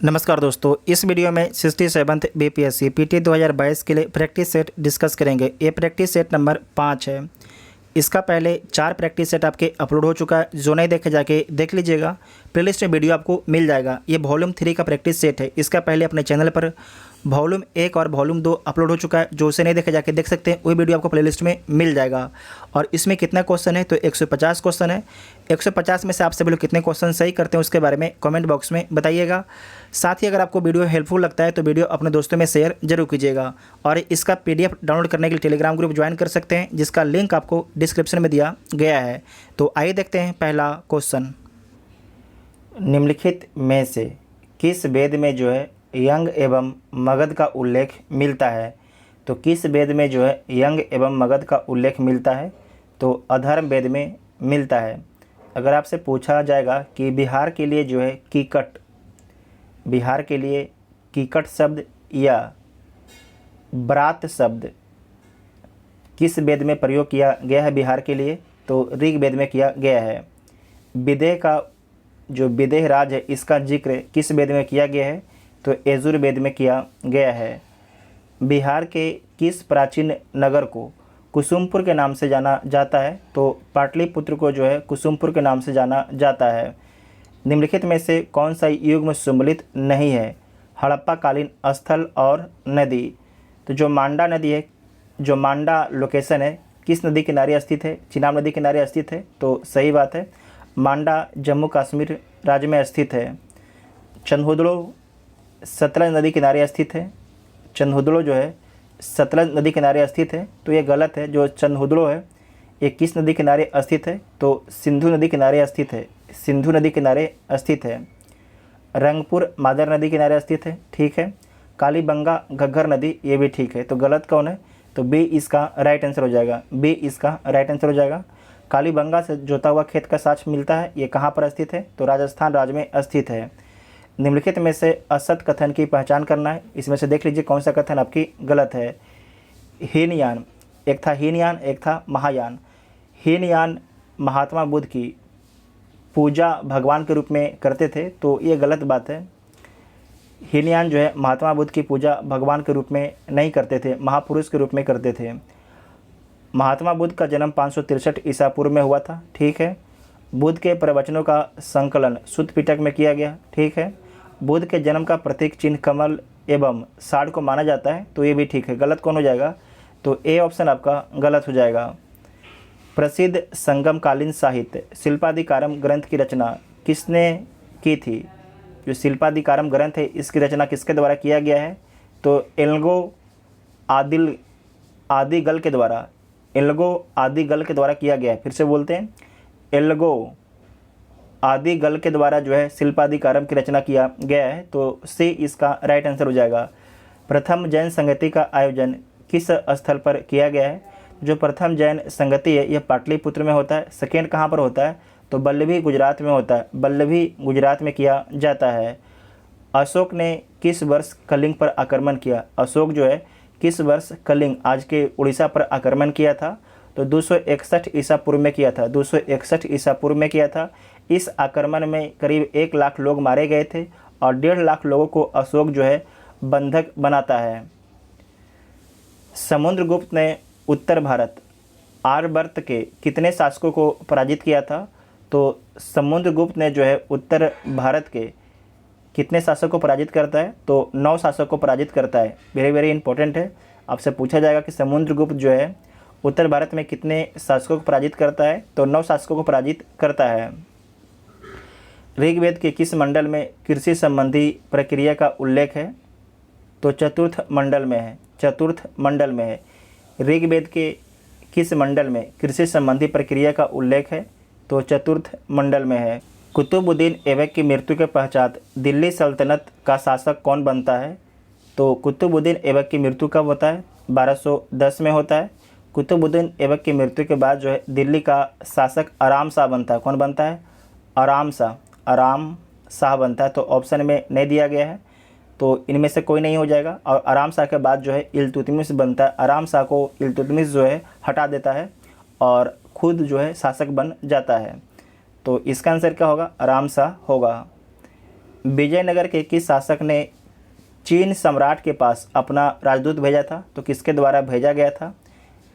नमस्कार दोस्तों, इस वीडियो में 67th बीपीएससी पीटी 2022 के लिए प्रैक्टिस सेट डिस्कस करेंगे। ये प्रैक्टिस सेट नंबर 5 है। इसका पहले 4 प्रैक्टिस सेट आपके अपलोड हो चुका है। जो नहीं देखे जाके देख लीजिएगा, प्लेलिस्ट में वीडियो आपको मिल जाएगा। ये वॉल्यूम 3 का प्रैक्टिस सेट है। इसका पहले अपने चैनल पर वॉल्यूम 1 और वॉल्यूम 2 अपलोड हो चुका है। जो उसे नहीं देखे जाके देख सकते हैं, वही वीडियो आपको प्लेलिस्ट में मिल जाएगा। और इसमें कितना क्वेश्चन है तो 150 क्वेश्चन है। 150 में से आप सभी लोग कितने क्वेश्चन सही करते हैं उसके बारे में कमेंट बॉक्स में बताइएगा। साथ ही अगर आपको वीडियो हेल्पफुल लगता है तो वीडियो अपने दोस्तों में शेयर जरूर कीजिएगा। और इसका PDF डाउनलोड करने के लिए टेलीग्राम ग्रुप ज्वाइन कर सकते हैं, जिसका लिंक आपको डिस्क्रिप्शन में दिया गया है। तो आइए देखते हैं पहला क्वेश्चन। निम्नलिखित में से किस वेद में जो है यंग एवं मगध का उल्लेख मिलता है? तो किस वेद में जो है यंग एवं मगध का उल्लेख मिलता है? तो अधर्म वेद में मिलता है। अगर आपसे पूछा जाएगा कि बिहार के लिए जो है कीकट, बिहार के लिए कीकट शब्द या ब्रात शब्द किस वेद में प्रयोग किया गया है बिहार के लिए? तो ऋग वेद में किया गया है। विदेह का जो विदेह राज है, इसका जिक्र किस वेद में किया गया है? तो यजुर्वेद में किया गया है। बिहार के किस प्राचीन नगर को कुसुमपुर के नाम से जाना जाता है? तो पाटलिपुत्र को जो है कुसुमपुर के नाम से जाना जाता है। निम्नलिखित में से कौन सा युग में सम्मिलित नहीं है? हड़प्पा कालीन स्थल और नदी। तो जो मांडा नदी है, जो मांडा लोकेशन है, किस नदी किनारे स्थित है? चिनाब नदी किनारे स्थित है। तो सही बात है, मांडा जम्मू कश्मीर राज्य में स्थित है। चंदहुदड़ो सतलज नदी किनारे स्थित है। चंदहुदड़ो जो है सतलज नदी किनारे स्थित है, तो ये गलत है। जो चंदहुदड़ो है ये किस नदी किनारे स्थित है? तो सिंधु नदी किनारे स्थित है। सिंधु नदी किनारे स्थित है। रंगपुर मादर नदी किनारे स्थित है, ठीक है। कालीबंगा घग्गर नदी, ये भी ठीक है। तो गलत कौन है? तो बी इसका राइट आंसर हो जाएगा। बी इसका राइट आंसर हो जाएगा। कालीबंगा से जोता हुआ खेत का साक्ष्य मिलता है, ये कहाँ पर स्थित है? तो राजस्थान राज्य में स्थित है। निम्नलिखित में से असत कथन की पहचान करना है। इसमें से देख लीजिए कौन सा कथन आपकी गलत है। हीनयान, एक था हीनयान, एक था महायान। हीनयान महात्मा बुद्ध की पूजा भगवान के रूप में करते थे, तो ये गलत बात है। हीनयान जो है महात्मा बुद्ध की पूजा भगवान के रूप में नहीं करते थे, महापुरुष के रूप में करते थे। महात्मा बुद्ध का जन्म 563 ईसा पूर्व में हुआ था, ठीक है। बुद्ध के प्रवचनों का संकलन सुत्त पिटक में किया गया, ठीक है। बुद्ध के जन्म का प्रतीक चिन्ह कमल एवं साड़ को माना जाता है, तो ये भी ठीक है। गलत कौन हो जाएगा? तो ए ऑप्शन आपका गलत हो जाएगा। प्रसिद्ध संगमकालीन साहित्य शिल्पाधिकारम ग्रंथ की रचना किसने की थी? जो शिल्पाधिकारम ग्रंथ है, इसकी रचना किसके द्वारा किया गया है? तो एल्गो आदिगल के द्वारा, एल्गो आदिगल के द्वारा किया गया है। फिर से बोलते हैं, एल्गो आदिगल के द्वारा जो है शिल्पाधिकारम की रचना किया गया है। तो सी इसका राइट आंसर हो जाएगा। प्रथम जैन संगति का आयोजन किस स्थल पर किया गया है? जो प्रथम जैन संगति है, यह पाटलिपुत्र में होता है। सेकेंड कहाँ पर होता है? तो बल्लभी गुजरात में होता है। बल्लभी गुजरात में किया जाता है। अशोक ने किस वर्ष कलिंग पर आक्रमण किया? अशोक जो है किस वर्ष कलिंग, आज के उड़ीसा पर आक्रमण किया था? तो 261 ईसा पूर्व में किया था। 261 ईसा पूर्व में किया था। इस आक्रमण में करीब 1 लाख लोग मारे गए थे और 1.5 लाख लोगों को अशोक जो है बंधक बनाता है। समुद्रगुप्त ने उत्तर भारत आर्यवर्त के कितने शासकों को पराजित किया था? तो समुद्रगुप्त ने जो है उत्तर भारत के कितने शासकों को पराजित करता है? तो 9 शासकों को पराजित करता है। वेरी वेरी इंपॉर्टेंट है। आपसे पूछा जाएगा कि समुद्रगुप्त जो है उत्तर भारत में कितने शासकों को पराजित करता है? तो 9 शासकों को पराजित करता है। ऋग्वेद के किस मंडल में कृषि संबंधी प्रक्रिया का उल्लेख है? तो चतुर्थ मंडल में है। चतुर्थ मंडल में है। ऋग्वेद के किस मंडल में कृषि संबंधी प्रक्रिया का उल्लेख है? तो चतुर्थ मंडल में है। कुतुबुद्दीन ऐबक की मृत्यु के पश्चात दिल्ली सल्तनत का शासक कौन बनता है? तो कुतुबुद्दीन ऐबक की मृत्यु कब होता है? 1210 में होता है। कुतुबुद्दीन ऐबक की मृत्यु के बाद जो है दिल्ली का शासक आराम शाह बनता है। कौन बनता है? आराम शाह बनता है। तो ऑप्शन में नहीं दिया गया है, तो इनमें से कोई नहीं हो जाएगा। और आराम शाह के बाद जो है इल्तुतमिश बनता है। आराम शाह को इल्तुतमिश जो है हटा देता है और खुद जो है शासक बन जाता है। तो इसका आंसर क्या होगा? आराम शाह होगा। विजयनगर के किस शासक ने चीन सम्राट के पास अपना राजदूत भेजा था? तो किसके द्वारा भेजा गया था?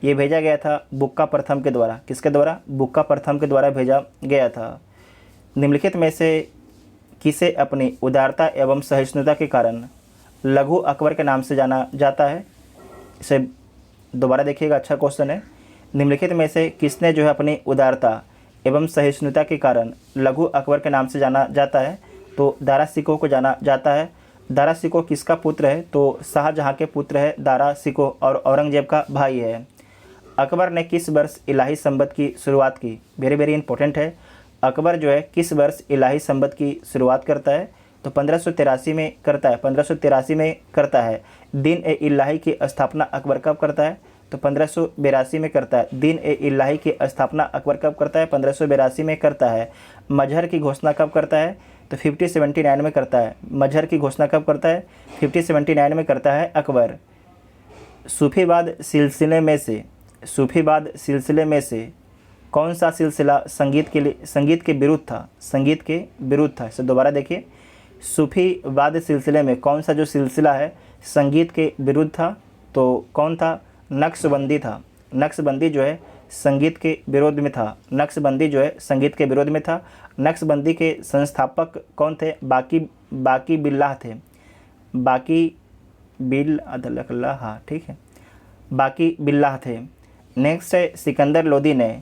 ये भेजा गया था बुक्का प्रथम के द्वारा। किसके द्वारा? बुक्का प्रथम के द्वारा भेजा गया था। निम्नलिखित में से किसे अपनी उदारता एवं सहिष्णुता के कारण लघु अकबर के नाम से जाना जाता है? इसे दोबारा देखिएगा, अच्छा क्वेश्चन है। निम्नलिखित में से किसने जो है अपनी उदारता एवं सहिष्णुता के कारण लघु अकबर के नाम से जाना जाता है? तो दारा शिकोह को जाना जाता है। दारा शिकोह किसका पुत्र है? तो शाहजहाँ के पुत्र है दारा शिकोह और औरंगजेब का भाई है। अकबर ने किस वर्ष इलाही संवत की शुरुआत की? वेरी वेरी इंपॉर्टेंट है। अकबर जो है किस वर्ष इलाही संवत की शुरुआत करता है? तो 1583 में करता है। 1583 में करता है। दिन ए इलाही की स्थापना अकबर कब करता है? तो 1582 में करता है। दिन ए इलाही की स्थापना अकबर कब करता है? 1582 में करता है। मजहर की घोषणा कब करता है? तो 1579 में करता है। मजहर की घोषणा कब करता है? 1579 में करता है अकबर। सूफीवाद सिलसिले में से कौन सा सिलसिला संगीत के विरुद्ध था? संगीत के विरुद्ध था। इसे दोबारा देखिए, सूफीवाद सिलसिले में कौन सा जो सिलसिला है संगीत के विरुद्ध था? तो कौन था? नक्शबंदी था। नक्शबंदी जो है संगीत के विरोध में था। नक्शबंदी जो है संगीत के विरोध में था। नक्शबंदी के संस्थापक कौन थे? बाकी बिल्लाह थे। बाकी बिल्लाह, हाँ ठीक है, बाकी बिल्लाह थे। नेक्स्ट है, सिकंदर लोदी ने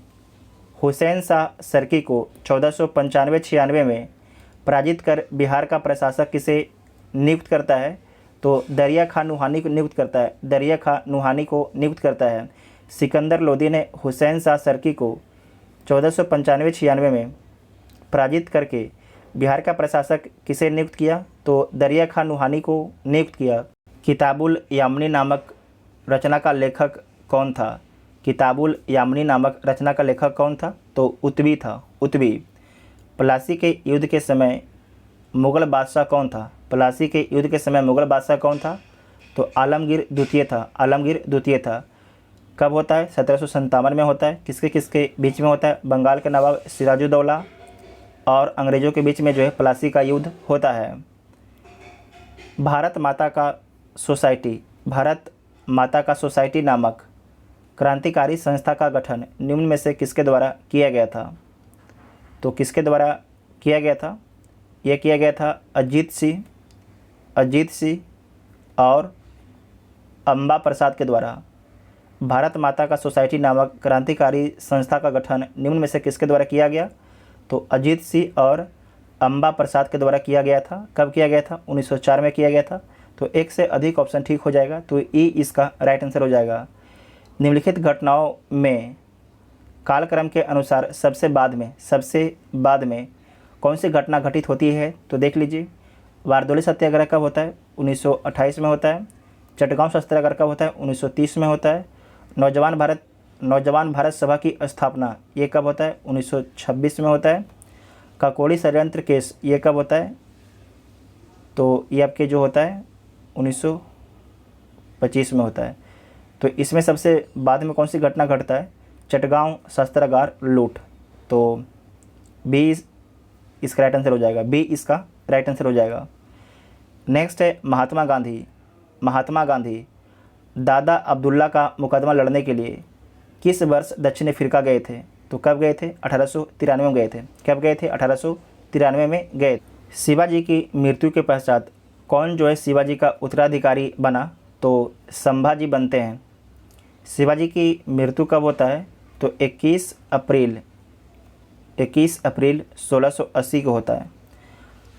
हुसैन शाह सरकी को 1495-96 में पराजित कर बिहार का प्रशासक किसे नियुक्त करता है? तो दरिया खां नुहानी को नियुक्त करता है। दरिया खां नुहानी को नियुक्त करता है। सिकंदर लोदी ने हुसैन शाह सरकी को 1495-96 में पराजित करके बिहार का प्रशासक किसे नियुक्त किया? तो दरिया खां नुहानी को नियुक्त किया। किताबुल यामनी नामक रचना का लेखक कौन था? किताबुल यामनी नामक रचना का लेखक कौन था? तो उतवी था। उतवी। प्लासी के युद्ध के समय मुग़ल बादशाह कौन था? प्लासी के युद्ध के समय मुग़ल बादशाह कौन था? तो आलमगीर द्वितीय था। आलमगीर द्वितीय था। कब होता है? 1757 में होता है। किसके बीच में होता है? बंगाल के नवाब सिराजुद्दौला और अंग्रेज़ों के बीच में जो है प्लासी का युद्ध होता है। भारत माता का सोसाइटी नामक क्रांतिकारी संस्था का गठन निम्न में से किसके द्वारा किया गया था? तो किसके द्वारा किया गया था? यह किया गया था अजीत सिंह और अम्बा प्रसाद के द्वारा। भारत माता का सोसाइटी नामक क्रांतिकारी संस्था का गठन निम्न में से किसके द्वारा किया गया? तो अजीत सिंह और अम्बा प्रसाद के द्वारा किया गया था। कब किया गया था? 1904 में किया गया था। तो एक से अधिक ऑप्शन ठीक हो जाएगा, तो ई इसका राइट आंसर हो जाएगा। निम्नलिखित घटनाओं में कालक्रम के अनुसार सबसे बाद में कौन सी घटना घटित होती है? तो देख लीजिए, वारदोली सत्याग्रह कब होता है? 1928 में होता है। चटगांव सत्याग्रह कब होता है? 1930 में होता है। नौजवान भारत सभा की स्थापना ये कब होता है? 1926 में होता है। काकोड़ी षड्यंत्र केस ये कब होता है? तो ये आपके जो होता है 1925 में होता है। तो इसमें सबसे बाद में कौन सी घटना घटता है? चटगांव शस्त्रागार लूट। तो बी इसका राइट आंसर हो जाएगा। बी इसका राइट आंसर हो जाएगा। नेक्स्ट है महात्मा गांधी दादा अब्दुल्ला का मुकदमा लड़ने के लिए किस वर्ष दक्षिण अफ्रीका गए थे? तो कब गए थे? 1893 में गए थे। कब गए थे? 1893 में गए। शिवाजी की मृत्यु के पश्चात कौन जो है शिवाजी का उत्तराधिकारी बना? तो संभाजी बनते हैं। शिवाजी की मृत्यु कब होता है? तो 21 अप्रैल 1680 को होता है।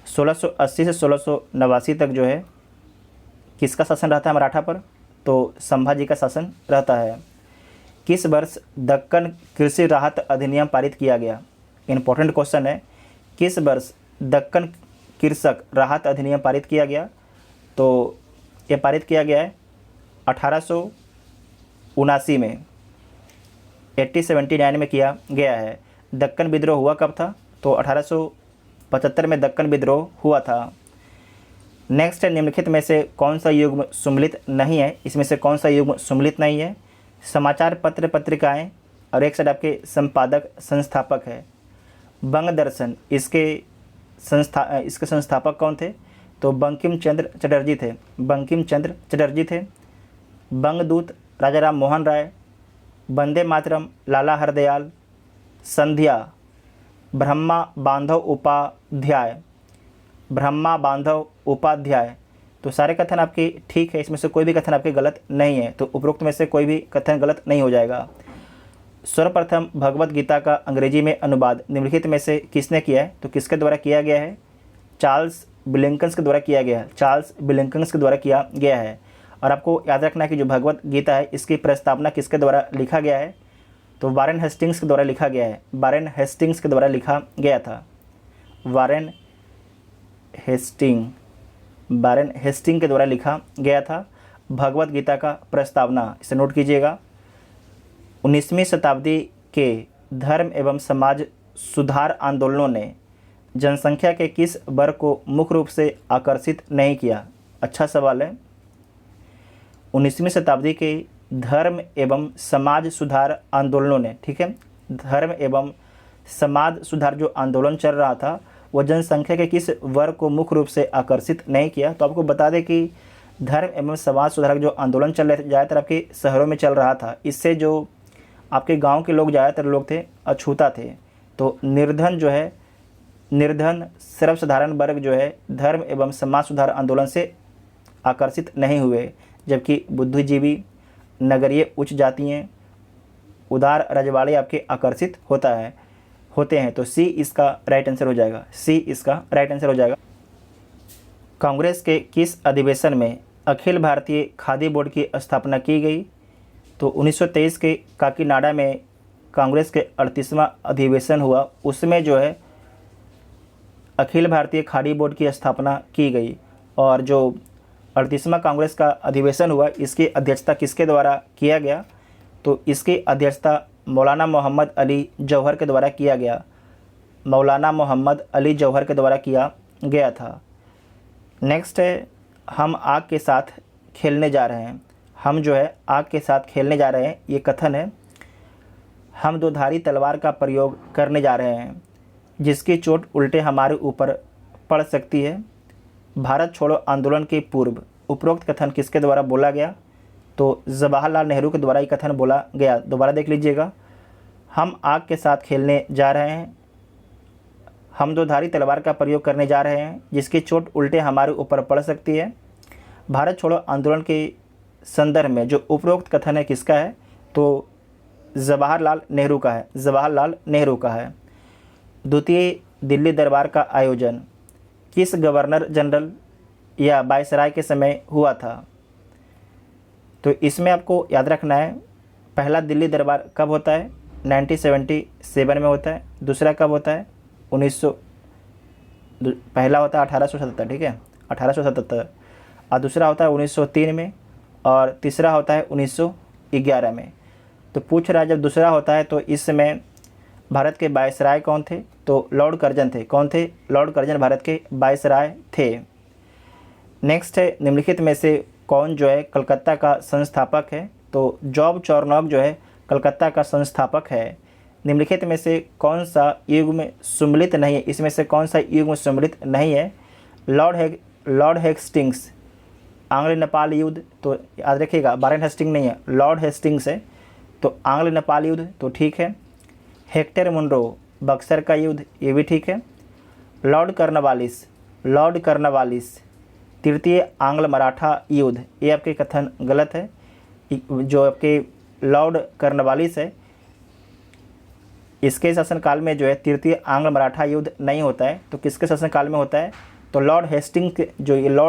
1680 से 1689 तक जो है किसका शासन रहता है मराठा पर? तो संभाजी का शासन रहता है। किस वर्ष दक्कन कृषि राहत अधिनियम पारित किया गया? इंपॉर्टेंट क्वेश्चन है। किस वर्ष दक्कन कृषक राहत अधिनियम पारित किया गया? तो ये पारित किया गया है 1879 में, 1879 में किया गया है। दक्कन विद्रोह हुआ कब था? तो 1875 में दक्कन विद्रोह हुआ था। नेक्स्ट है, निम्नलिखित में से कौन सा युग्म सुम्मिलित नहीं है? इसमें से कौन सा युग्म सुम्मिलित नहीं है? समाचार पत्र पत्रिकाएं और एक साइड आपके संपादक संस्थापक है। बंग दर्शन इसके इसके संस्थापक कौन थे? तो बंकिम चंद्र चटर्जी थे। बंकिम चंद्र चटर्जी थे। बंगदूत राजा राम मोहन राय, वंदे मातरम लाला हरदयाल, संध्या ब्रह्मा बांधव उपाध्याय, ब्रह्मा बांधव उपाध्याय। तो सारे कथन आपके ठीक है, इसमें से कोई भी कथन आपके गलत नहीं है, तो उपरोक्त में से कोई भी कथन गलत नहीं हो जाएगा। सर्वप्रथम भगवत गीता का अंग्रेजी में अनुवाद निम्नलिखित में से किसने किया है? तो किसके द्वारा किया गया है? चार्ल्स विलिंकन्स के द्वारा किया गया है। चार्ल्स विलिंकन्स के द्वारा किया गया है। और आपको याद रखना है कि जो भगवत गीता है इसकी प्रस्तावना किसके द्वारा लिखा गया है? तो वारेन हेस्टिंग्स के द्वारा लिखा गया है। वारेन हेस्टिंग्स के द्वारा लिखा गया था। वारेन हेस्टिंग के द्वारा लिखा गया था भगवत गीता का प्रस्तावना। इसे नोट कीजिएगा। 19वीं शताब्दी के धर्म एवं समाज सुधार आंदोलनों ने जनसंख्या के किस वर्ग को मुख्य रूप से आकर्षित नहीं किया? अच्छा सवाल है। 19वीं शताब्दी के धर्म एवं समाज सुधार आंदोलनों ने, ठीक है, धर्म एवं समाज सुधार जो आंदोलन चल रहा था वह जनसंख्या के किस वर्ग को मुख्य रूप से आकर्षित नहीं किया? तो आपको बता दें कि धर्म एवं समाज सुधार जो आंदोलन चल रहे थे ज़्यादातर आपके शहरों में चल रहा था। इससे जो आपके गांव के लोग ज़्यादातर लोग थे अछूता थे। तो निर्धन सर्वसाधारण वर्ग जो है धर्म एवं समाज सुधार आंदोलन से आकर्षित नहीं हुए, जबकि बुद्धिजीवी, नगरीय उच्च जातियाँ, उदार रजवाड़े आपके आकर्षित होते हैं। तो सी इसका राइट आंसर हो जाएगा। सी इसका राइट आंसर हो जाएगा। कांग्रेस के किस अधिवेशन में अखिल भारतीय खादी बोर्ड की स्थापना की गई? तो 1923 के काकीनाडा में कांग्रेस के 38वां अधिवेशन हुआ, उसमें जो है अखिल भारतीय खादी बोर्ड की स्थापना की गई। और जो 38वां कांग्रेस का अधिवेशन हुआ इसकी अध्यक्षता किसके द्वारा किया गया? तो इसकी अध्यक्षता मौलाना मोहम्मद अली जौहर के द्वारा किया गया। मौलाना मोहम्मद अली जौहर के द्वारा किया गया था। नेक्स्ट है, हम आग के साथ खेलने जा रहे हैं। हम जो है आग के साथ खेलने जा रहे हैं, ये कथन है। हम दो धारी तलवार का प्रयोग करने जा रहे हैं जिसकी चोट उल्टे हमारे ऊपर पड़ सकती है। भारत छोड़ो आंदोलन के पूर्व उपरोक्त कथन किसके द्वारा बोला गया? तो जवाहरलाल नेहरू के द्वारा ये कथन बोला गया। दोबारा देख लीजिएगा। हम आग के साथ खेलने जा रहे हैं, हम दो धारी तलवार का प्रयोग करने जा रहे हैं जिसकी चोट उल्टे हमारे ऊपर पड़ सकती है। भारत छोड़ो आंदोलन के संदर्भ में जो उपरोक्त कथन है किसका है? तो जवाहरलाल नेहरू का है। जवाहरलाल नेहरू का है। द्वितीय दिल्ली दरबार का आयोजन किस गवर्नर जनरल या वायसराय के समय हुआ था? तो इसमें आपको याद रखना है, पहला दिल्ली दरबार कब होता है? 1977 में होता है। दूसरा कब होता है? पहला होता है 1877, ठीक है, 1877। और दूसरा होता है 1903 में, और तीसरा होता है 1911 में। तो पूछ रहा है जब दूसरा होता है तो इस समय भारत के वायसराय कौन थे? तो लॉर्ड कर्जन थे। कौन थे? लॉर्ड कर्जन भारत के वायसराय थे। नेक्स्ट है, निम्नलिखित में से कौन जो है कलकत्ता का संस्थापक है? तो जॉब चॉर्नॉक जो है कलकत्ता का संस्थापक है। निम्नलिखित में से कौन सा युग में सम्मिलित नहीं है? इसमें से कौन सा युग में सम्मिलित नहीं है? लॉर्ड हेस्टिंग्स, आंग्ल नेपाल युद्ध, तो याद रखिएगा वारेन हेस्टिंग नहीं है, लॉर्ड हेस्टिंग्स है। तो आंग्ल नेपाल युद्ध तो ठीक है। हेक्टर मुनरो, बक्सर का युद्ध, ये भी ठीक है। लॉर्ड कर्नवालिस, तृतीय आंग्ल मराठा युद्ध, ये आपके कथन गलत है। जो आपके लॉर्ड कर्नवालिस है इसके शासनकाल में जो है तृतीय आंग्ल मराठा युद्ध नहीं होता है। तो किसके शासनकाल में होता है? तो लॉर्ड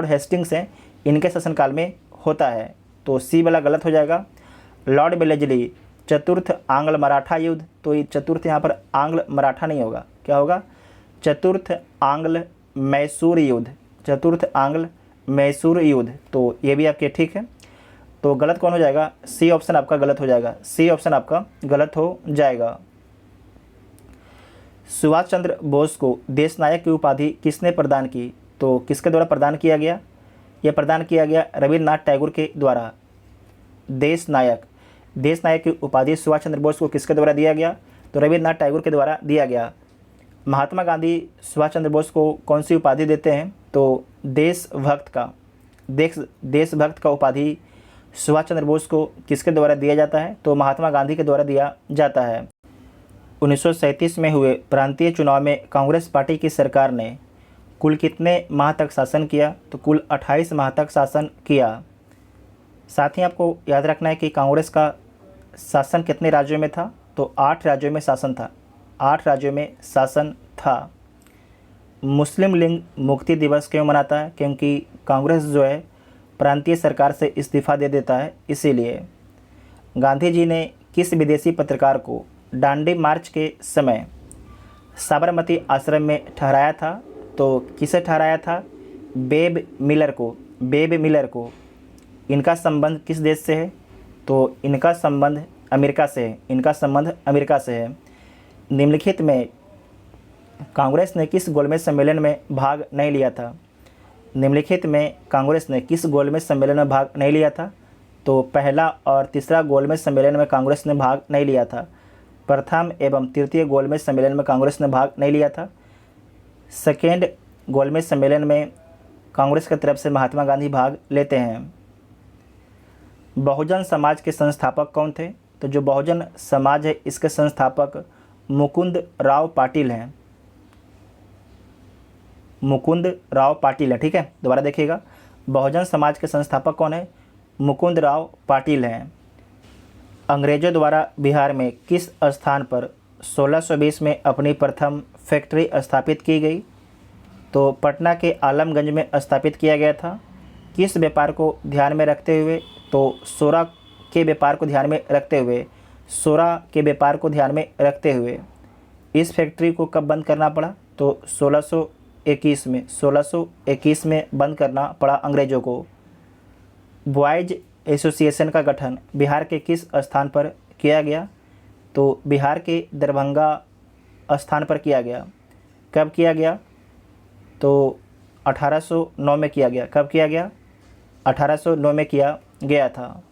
हेस्टिंग्स हैं इनके शासनकाल में होता है। तो सी वाला गलत हो जाएगा। लॉर्ड वेलेस्ली, चतुर्थ आंग्ल मराठा युद्ध, तो ये चतुर्थ यहाँ पर आंग्ल मराठा नहीं होगा, क्या होगा? चतुर्थ आंग्ल मैसूर युद्ध, तो ये भी आपके ठीक है। तो गलत कौन हो जाएगा? सी ऑप्शन आपका गलत हो जाएगा। सी ऑप्शन आपका गलत हो जाएगा। सुभाष चंद्र बोस को देश नायक की उपाधि किसने प्रदान की? तो किसके द्वारा प्रदान किया गया? यह प्रदान किया गया रविन्द्रनाथ टैगोर के द्वारा। देश नायक की उपाधि सुभाष चंद्र बोस को किसके द्वारा दिया गया? तो रविन्द्रनाथ टैगोर के द्वारा दिया गया। महात्मा गांधी सुभाष चंद्र बोस को कौन सी उपाधि देते हैं? तो देशभक्त का उपाधि सुभाष चंद्र बोस को किसके द्वारा दिया जाता है? तो महात्मा गांधी के द्वारा दिया जाता है। 1937 में हुए प्रांतीय चुनाव में कांग्रेस पार्टी की सरकार ने कुल कितने माह तक शासन किया? तो कुल 28 माह तक शासन किया। साथ ही आपको याद रखना है कि कांग्रेस का शासन कितने राज्यों में था? तो 8 राज्यों में शासन था। 8 राज्यों में शासन था। मुस्लिम लीग मुक्ति दिवस क्यों मनाता है? क्योंकि कांग्रेस जो है प्रांतीय सरकार से इस्तीफ़ा दे देता है, इसीलिए। गांधी जी ने किस विदेशी पत्रकार को डांडी मार्च के समय साबरमती आश्रम में ठहराया था? तो किसे ठहराया था? बेब मिलर को। इनका संबंध किस देश से है? तो इनका संबंध अमेरिका से है। निम्नलिखित में कांग्रेस ने किस गोलमेज सम्मेलन में भाग नहीं लिया था? तो पहला और तीसरा गोलमेज सम्मेलन में कांग्रेस ने भाग नहीं लिया था। प्रथम एवं तृतीय गोलमेज सम्मेलन में कांग्रेस ने भाग नहीं लिया था। सेकेंड गोलमेज सम्मेलन में कांग्रेस की तरफ से महात्मा गांधी भाग लेते हैं। बहुजन समाज के संस्थापक कौन थे? तो जो बहुजन समाज है इसके संस्थापक मुकुंद राव पाटिल हैं। ठीक है, दोबारा देखिएगा, बहुजन समाज के संस्थापक कौन है? मुकुंद राव पाटिल हैं। अंग्रेजों द्वारा बिहार में किस स्थान पर 1620 में अपनी प्रथम फैक्ट्री स्थापित की गई? तो पटना के आलमगंज में स्थापित किया गया था। किस व्यापार को ध्यान में रखते हुए? तो सोरा के व्यापार को ध्यान में रखते हुए। इस फैक्ट्री को कब बंद करना पड़ा? तो 1621 में बंद करना पड़ा अंग्रेज़ों को। बॉयज़ एसोसिएशन का गठन बिहार के किस स्थान पर किया गया? तो बिहार के दरभंगा स्थान पर किया गया। कब किया गया? तो 1809 में किया गया। कब किया गया? 1809 में किया गया था।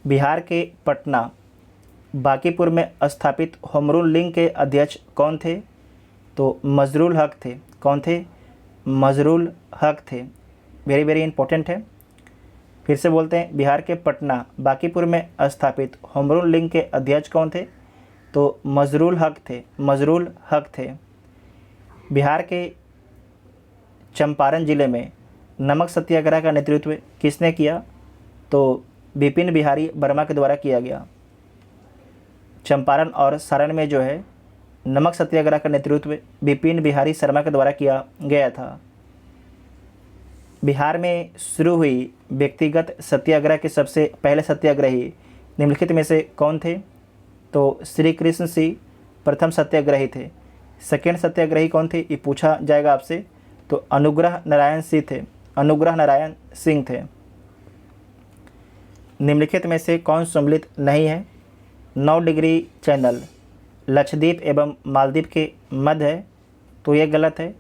बिहार के पटना बांकीपुर में स्थापित होमरूल लीग के अध्यक्ष कौन थे? तो मजरूल हक थे। कौन थे? मजरूल हक थे। वेरी वेरी इंपॉर्टेंट है। फिर से बोलते हैं, बिहार के पटना बांकीपुर में स्थापित होमरूल लीग के अध्यक्ष कौन थे? तो मजरूल हक थे। बिहार के चंपारण जिले में नमक सत्याग्रह का नेतृत्व किसने किया? तो विपिन बिहारी वर्मा के द्वारा किया गया। चंपारण और सारण में जो है नमक सत्याग्रह का नेतृत्व विपिन बिहारी शर्मा के द्वारा किया गया था। बिहार में शुरू हुई व्यक्तिगत सत्याग्रह के सबसे पहले सत्याग्रही निम्नलिखित में से कौन थे? तो श्री कृष्ण सिंह प्रथम सत्याग्रही थे। सेकेंड सत्याग्रही कौन थे? ये पूछा जाएगा आपसे। तो अनुग्रह नारायण सिंह थे। निम्नलिखित में से कौन सम्मिलित नहीं है? 9 डिग्री चैनल लक्षद्वीप एवं मालदीव के मध्य है, तो ये गलत है।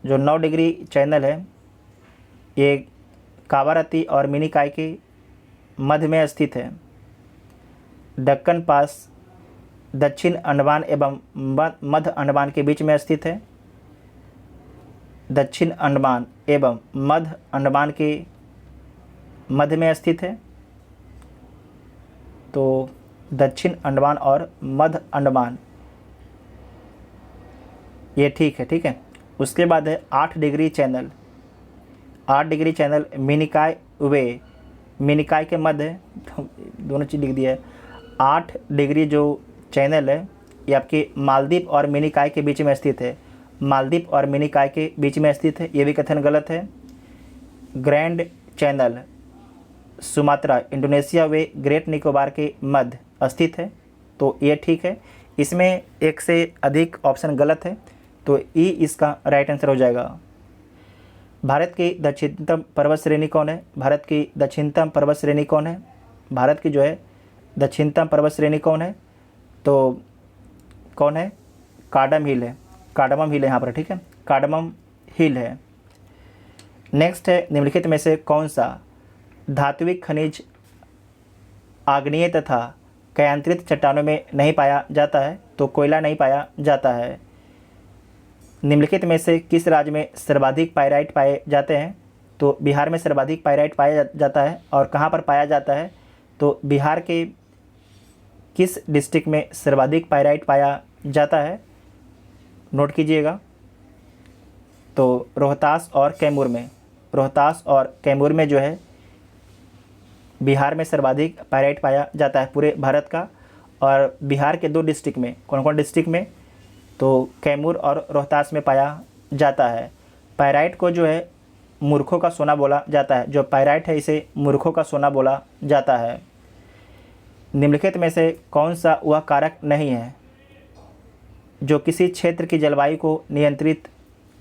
जो 9 डिग्री चैनल है ये कावारती और मिनिकॉय के मध्य में स्थित है। दक्कन पास दक्षिण अंडमान एवं मध्य अंडमान के बीच में स्थित है। दक्षिण अंडमान एवं मध्य अंडमान के मध्य में स्थित है। तो दक्षिण अंडमान और मध्य अंडमान ये ठीक है। उसके बाद है 8 degree channel. 8 degree channel Minicoy के मध्य, दोनों चीज़ लिख दिया है। 8 डिग्री जो चैनल है ये आपके मालदीव और मिनिकॉय के बीच में स्थित है। मालदीव और मिनिकॉय के बीच में स्थित है, ये भी कथन गलत है। ग्रैंड चैनल सुमात्रा इंडोनेशिया व ग्रेट निकोबार के मध्य स्थित है, तो ये ठीक है। इसमें एक से अधिक ऑप्शन गलत है, तो ई इसका राइट आंसर हो जाएगा। भारत की दक्षिणतम पर्वत श्रेणी कौन है? भारत की दक्षिणतम पर्वत श्रेणी कौन है? भारत की जो है दक्षिणतम पर्वत श्रेणी कौन है? तो कौन है? कार्डम हिल है यहाँ पर, ठीक है, कार्डमम हिल है। नेक्स्ट है, निम्नलिखित में से कौन सा धात्विक खनिज आग्नेय तथा कयांत्रित चट्टानों में नहीं पाया जाता है? तो कोयला नहीं पाया जाता है। निम्नलिखित में से किस राज्य में सर्वाधिक पाइराइट पाए जाते हैं? तो बिहार में सर्वाधिक पाइराइट पाया जाता है। और कहाँ पर पाया जाता है? तो बिहार के किस डिस्ट्रिक्ट में सर्वाधिक पाइराइट पाया जाता है? नोट कीजिएगा। तो रोहतास और कैमूर में, रोहतास और कैमूर में जो है बिहार में सर्वाधिक पाइराइट पाया जाता है पूरे भारत का। और बिहार के 2 डिस्ट्रिक्ट में, कौन कौन डिस्ट्रिक्ट में? तो कैमूर और रोहतास में पाया जाता है। पाइराइट को जो है मूर्खों का सोना बोला जाता है। जो पाइराइट है इसे मूर्खों का सोना बोला जाता है। निम्नलिखित में से कौन सा वह कारक नहीं है जो किसी क्षेत्र की जलवायु को नियंत्रित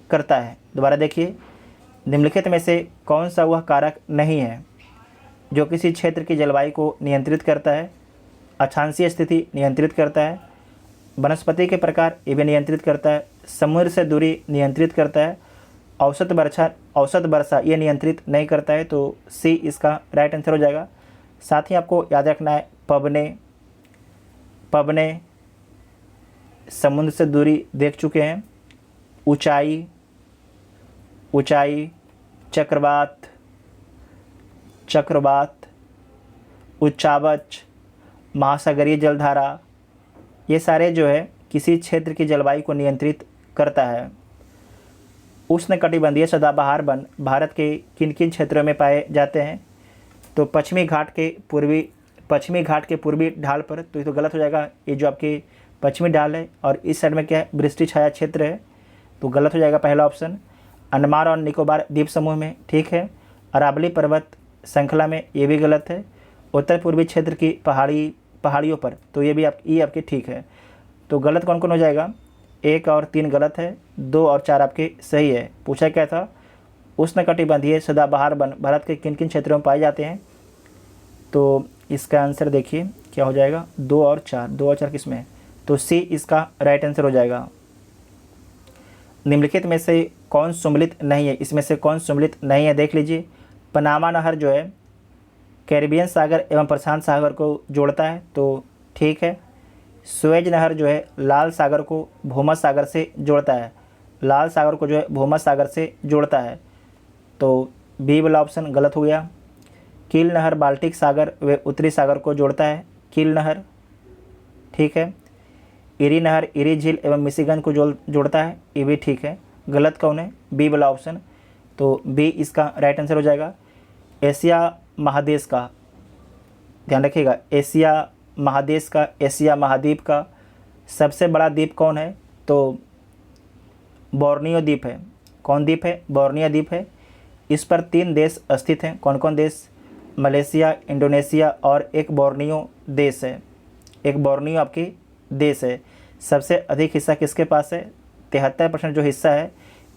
करता है? दोबारा देखिए, निम्नलिखित में से कौन सा वह कारक नहीं है जो किसी क्षेत्र की जलवायु को नियंत्रित करता है? अक्षांशीय स्थिति नियंत्रित करता है, वनस्पति के प्रकार ये भी नियंत्रित करता है, समुद्र से दूरी नियंत्रित करता है, औसत वर्षा ये नियंत्रित नहीं करता है। तो सी इसका राइट आंसर हो जाएगा। साथ ही आपको याद रखना है पवने समुद्र से दूरी देख चुके हैं, ऊंचाई, चक्रवात, उच्चावच, महासागरीय जलधारा, ये सारे जो है किसी क्षेत्र की जलवायु को नियंत्रित करता है। उष्णकटिबंधीय सदाबहार वन भारत के किन किन क्षेत्रों में पाए जाते हैं? तो पश्चिमी घाट के पूर्वी ढाल पर। तो ये तो गलत हो जाएगा। ये जो आपकी पश्चिमी ढाल है और इस साइड में क्या है? वृष्टि छाया क्षेत्र है, तो गलत हो जाएगा पहला ऑप्शन। अंडमान और निकोबार द्वीप समूह में, ठीक है। अरावली पर्वत श्रृंखला में, ये भी गलत है। उत्तर पूर्वी क्षेत्र की पहाड़ियों पर, तो ये आपके ठीक है। तो गलत कौन कौन हो जाएगा? 1 और 3 गलत है, 2 और 4 आपके सही है। पूछा क्या था? उष्णकटिबंधीय सदाबहार वन भारत के किन किन क्षेत्रों में पाए जाते हैं? तो इसका आंसर देखिए क्या हो जाएगा? 2 और 4 किस में? तो सी इसका राइट आंसर हो जाएगा। निम्नलिखित में से कौन सम्मिलित नहीं है? इसमें से कौन सम्मिलित नहीं है देख लीजिए। पनामा नहर जो है कैरिबियन सागर एवं प्रशांत सागर को जोड़ता है, तो ठीक है। सुएज नहर जो है लाल सागर को भूमध्य सागर से जोड़ता है, जोड़ता है, तो बी वाला ऑप्शन गलत हो गया। कील नहर बाल्टिक सागर व उत्तरी सागर को जोड़ता है, कील नहर, ठीक है। इरी नहर इरी झील एवं मिशिगन को जोड़ता है, ये भी ठीक है। गलत कौन है? बी वाला ऑप्शन, तो बी इसका राइट आंसर हो जाएगा। एशिया महादेश का ध्यान रखिएगा, एशिया महाद्वीप का सबसे बड़ा द्वीप कौन है? तो बोर्नियो द्वीप है। कौन द्वीप है? बोर्नियो द्वीप है। इस पर 3 देश स्थित हैं। कौन कौन देश? मलेशिया, इंडोनेशिया और एक बोर्नियो देश है। एक बोर्नियो आपकी देश है। सबसे अधिक हिस्सा किसके पास है? 73% जो हिस्सा है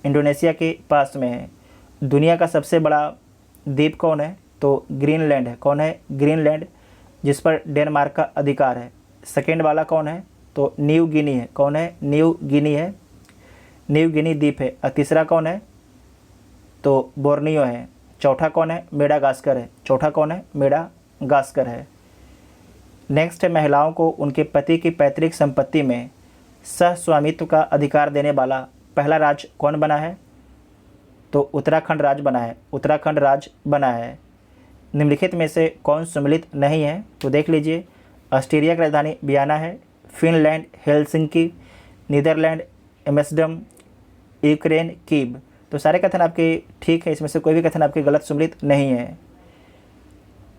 इंडोनेशिया के पास में है। दुनिया का सबसे बड़ा द्वीप कौन है? तो ग्रीनलैंड है। कौन है? ग्रीनलैंड, जिस पर डेनमार्क का अधिकार है। सेकेंड वाला कौन है? तो न्यू गिनी है। कौन है? न्यू गिनी द्वीप है। और तीसरा कौन है? तो बोर्नियो है। चौथा कौन है? मेडागास्कर है। नेक्स्ट है, महिलाओं को उनके पति की पैतृक संपत्ति में सह स्वामित्व का अधिकार देने वाला पहला राज्य कौन बना है? तो उत्तराखंड राज्य बना है। निम्नलिखित में से कौन सम्मिलित नहीं है? तो देख लीजिए, ऑस्ट्रेलिया की राजधानी वियना है, Finland Helsinki, Netherland Amsterdam, Ukraine Kyiv. तो सारे कथन आपके ठीक है, इसमें से कोई भी कथन आपके गलत सम्मिलित नहीं है।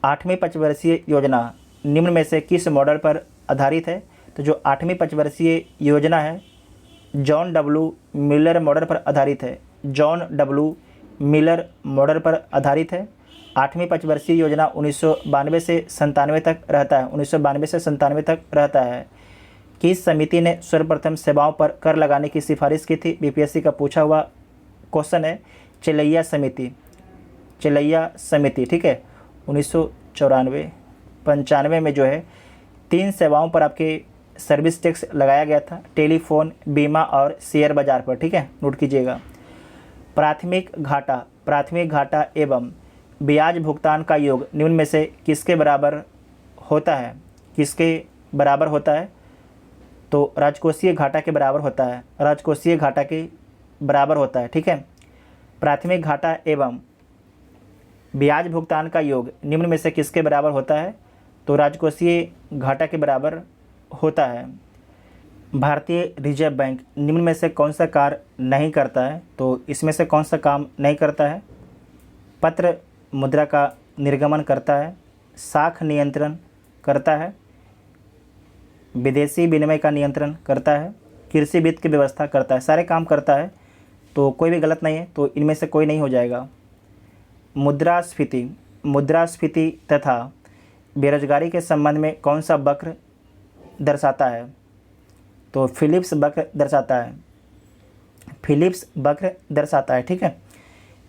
8वीं पंचवर्षीय योजना निम्न में से किस मॉडल पर आधारित है? तो जो 8वीं पंचवर्षीय योजना है जॉन डब्ल्यू मिलर मॉडल पर आधारित है। 8वीं पंचवर्षीय योजना 1992 से 97 तक रहता है। किस समिति ने सर्वप्रथम सेवाओं पर कर लगाने की सिफारिश की थी? बीपीएससी का पूछा हुआ क्वेश्चन है। चिलैया समिति, ठीक है। 1994-95 में जो है 3 सेवाओं पर आपके सर्विस टैक्स लगाया गया था, टेलीफोन, बीमा और शेयर बाजार पर, ठीक है, नोट कीजिएगा। प्राथमिक घाटा एवं ब्याज भुगतान का योग निम्न में से किसके बराबर होता है? तो राजकोषीय घाटा के बराबर होता है। राजकोषीय घाटा के बराबर होता है। ठीक है, प्राथमिक घाटा एवं ब्याज भुगतान का योग निम्न में से किसके बराबर होता है? तो राजकोषीय घाटा के बराबर होता है। भारतीय रिजर्व बैंक निम्न में से कौन सा कार्य नहीं करता है? तो इसमें से कौन सा काम नहीं करता है? पत्र मुद्रा का निर्गमन करता है, साख नियंत्रण करता है, विदेशी विनिमय का नियंत्रण करता है, कृषि वित्त की व्यवस्था करता है। सारे काम करता है, तो कोई भी गलत नहीं है, तो इनमें से कोई नहीं हो जाएगा। मुद्रास्फीति तथा बेरोजगारी के संबंध में कौन सा वक्र दर्शाता है? तो फिलिप्स वक्र दर्शाता है। फिलिप्स वक्र दर्शाता है। ठीक है,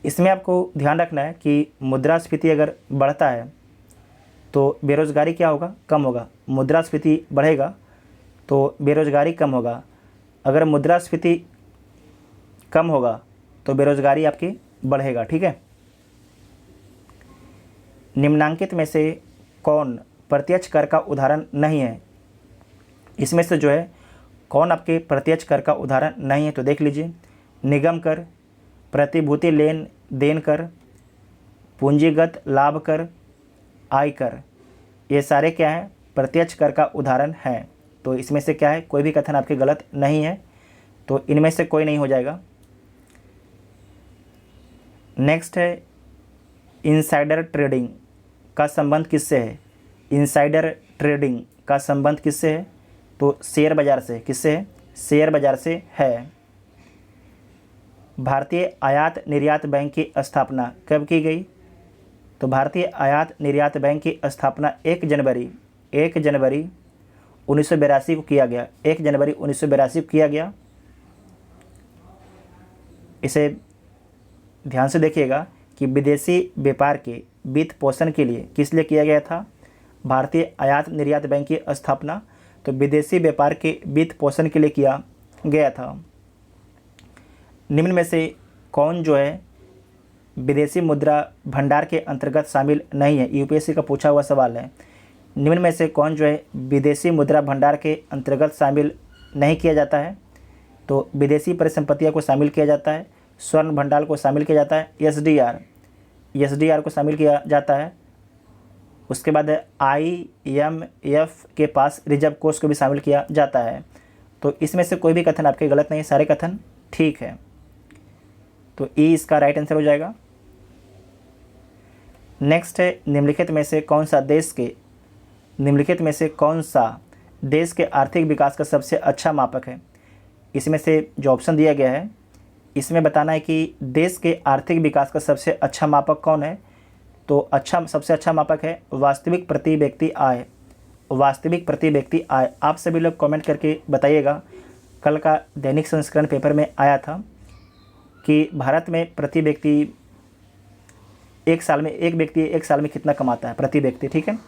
इसमें आपको ध्यान रखना है कि मुद्रास्फीति अगर बढ़ता है तो बेरोजगारी क्या होगा? कम होगा। मुद्रास्फीति बढ़ेगा तो बेरोजगारी कम होगा। अगर मुद्रास्फीति कम होगा तो बेरोजगारी आपकी बढ़ेगा। ठीक है, निम्नांकित में से कौन प्रत्यक्ष कर का उदाहरण नहीं है? इसमें से जो है कौन आपके प्रत्यक्ष कर का उदाहरण नहीं है? तो देख लीजिए, निगम कर, प्रतिभूति लेन देन कर, पूंजीगत लाभ कर, आयकर, ये सारे क्या हैं? प्रत्यक्ष कर का उदाहरण हैं। तो इसमें से क्या है? कोई भी कथन आपके गलत नहीं है, तो इनमें से कोई नहीं हो जाएगा। नेक्स्ट है, इनसाइडर ट्रेडिंग का संबंध किससे है? इनसाइडर ट्रेडिंग का संबंध किससे है? तो शेयर बाजार से। किससे है? शेयर बाजार से है। भारतीय आयात निर्यात बैंक की स्थापना कब की गई? तो भारतीय आयात निर्यात बैंक की स्थापना 1 जनवरी 1982 को किया गया। 1 जनवरी 1982 को किया गया। इसे ध्यान से देखिएगा कि विदेशी व्यापार के वित्त पोषण के लिए किस लिए किया गया था? भारतीय आयात निर्यात बैंक की स्थापना तो विदेशी व्यापार के वित्त पोषण के लिए किया गया था। निम्न में से कौन जो है विदेशी मुद्रा भंडार के अंतर्गत शामिल नहीं है? यूपीएससी का पूछा हुआ सवाल है। निम्न में से कौन जो है विदेशी मुद्रा भंडार के अंतर्गत शामिल नहीं किया जाता है? तो विदेशी परिसंपत्तियों को शामिल किया जाता है, स्वर्ण भंडार को शामिल किया जाता है, एसडीआर को शामिल किया जाता है। उसके बाद IMF के पास रिजर्व कोष को भी शामिल किया जाता है। तो इसमें से कोई भी कथन आपके गलत नहीं है, सारे कथन ठीक है। तो ई इसका राइट आंसर हो जाएगा। नेक्स्ट है, निम्नलिखित में से कौन सा देश के आर्थिक विकास का सबसे अच्छा मापक है? इसमें से जो ऑप्शन दिया गया है इसमें बताना है कि देश के आर्थिक विकास का सबसे अच्छा मापक कौन है? तो सबसे अच्छा मापक है वास्तविक प्रति व्यक्ति आय। आप सभी लोग कमेंट करके बताइएगा। कल का दैनिक संस्करण पेपर में आया था कि भारत में प्रति व्यक्ति एक साल में कितना कमाता है प्रति व्यक्ति। ठीक है,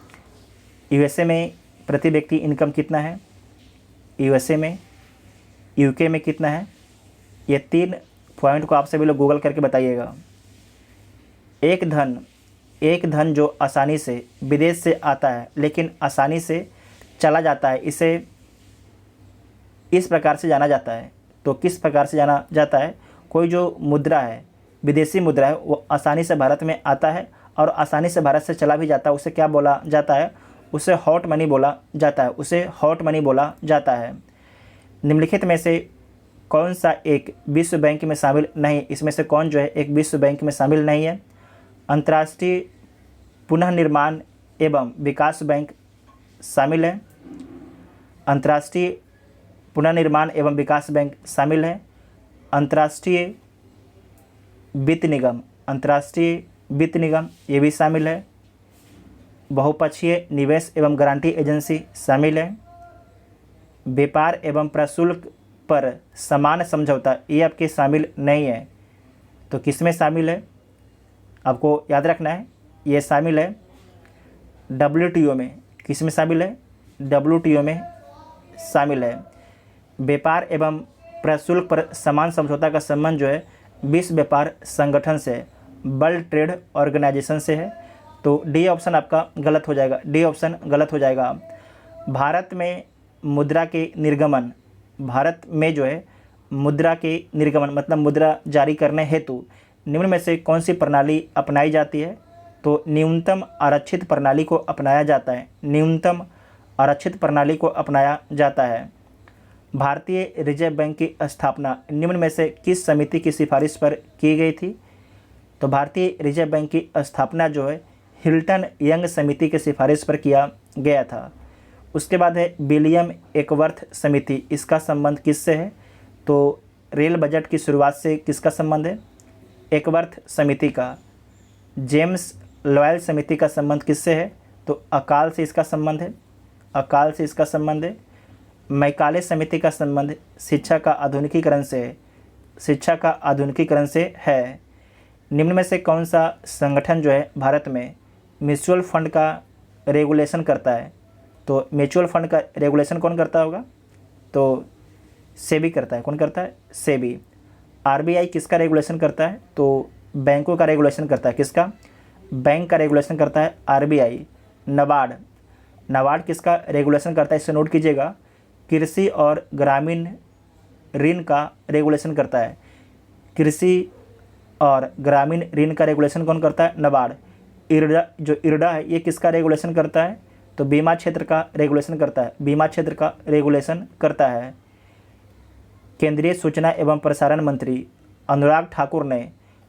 यूएसए में प्रति व्यक्ति इनकम कितना है, यूके में कितना है, ये 3 पॉइंट को आप सभी लोग गूगल करके बताइएगा। एक धन जो आसानी से विदेश से आता है लेकिन आसानी से चला जाता है, इसे इस प्रकार से जाना जाता है। तो किस प्रकार से जाना जाता है? कोई जो मुद्रा है, विदेशी मुद्रा है, वो आसानी से भारत में आता है और आसानी से भारत से चला भी जाता है, उसे क्या बोला जाता है? उसे हॉट मनी बोला जाता है। निम्नलिखित में से कौन सा एक विश्व बैंक में शामिल नहीं? इसमें से कौन जो है एक विश्व बैंक में शामिल नहीं है? अंतर्राष्ट्रीय पुनर्निर्माण एवं विकास बैंक शामिल है, अंतर्राष्ट्रीय पुनर्निर्माण एवं विकास बैंक शामिल है, अंतर्राष्ट्रीय वित्त निगम ये भी शामिल है, बहुपक्षीय निवेश एवं गारंटी एजेंसी शामिल है, व्यापार एवं प्रशुल्क पर समान समझौता ये आपके शामिल नहीं है। तो किस में शामिल है? आपको याद रखना है, ये शामिल है WTO में। किस में शामिल है? WTO में शामिल है। व्यापार एवं प्रशुल्क पर समान समझौता का संबंध जो है विश्व व्यापार संगठन से, वर्ल्ड ट्रेड ऑर्गेनाइजेशन से है। तो डी ऑप्शन आपका गलत हो जाएगा। भारत में मुद्रा के निर्गमन, भारत में जो है मुद्रा के निर्गमन मतलब मुद्रा जारी करने हेतु निम्न में से कौन सी प्रणाली अपनाई जाती है? तो न्यूनतम आरक्षित प्रणाली को अपनाया जाता है। न्यूनतम आरक्षित प्रणाली को अपनाया जाता है। भारतीय रिजर्व बैंक की स्थापना निम्न में से किस समिति की सिफारिश पर की गई थी? तो भारतीय रिजर्व बैंक की स्थापना जो है हिल्टन यंग समिति की सिफारिश पर किया गया था। उसके बाद है विलियम एकवर्थ समिति। इसका संबंध किससे है? तो रेल बजट की शुरुआत से किसका संबंध है? एकवर्थ समिति का। जेम्स लॉयल समिति का संबंध किससे है? तो अकाल से इसका संबंध है। अकाल से इसका संबंध है। मैकाले समिति का संबंध शिक्षा का आधुनिकीकरण से है। शिक्षा का आधुनिकीकरण से है। निम्न में से कौन सा संगठन जो है भारत में म्यूचुअल फंड का रेगुलेशन करता है? तो म्यूचुअल फंड का रेगुलेशन कौन करता होगा? तो सेबी करता है। कौन करता है? सेबी। आरबीआई किसका रेगुलेशन करता है? तो बैंकों का रेगुलेशन करता है। किसका? बैंक का रेगुलेशन करता है आरबीआई। नाबार्ड। नाबार्ड किसका रेगुलेशन करता है? इसे नोट कीजिएगा। कृषि और ग्रामीण ऋण का रेगुलेशन करता है। कृषि और ग्रामीण ऋण का रेगुलेशन कौन करता है? नाबार्ड। इरडा जो इरडा है ये किसका रेगुलेशन करता है? तो बीमा क्षेत्र का रेगुलेशन करता है। बीमा क्षेत्र का रेगुलेशन करता है। केंद्रीय सूचना एवं प्रसारण मंत्री अनुराग ठाकुर ने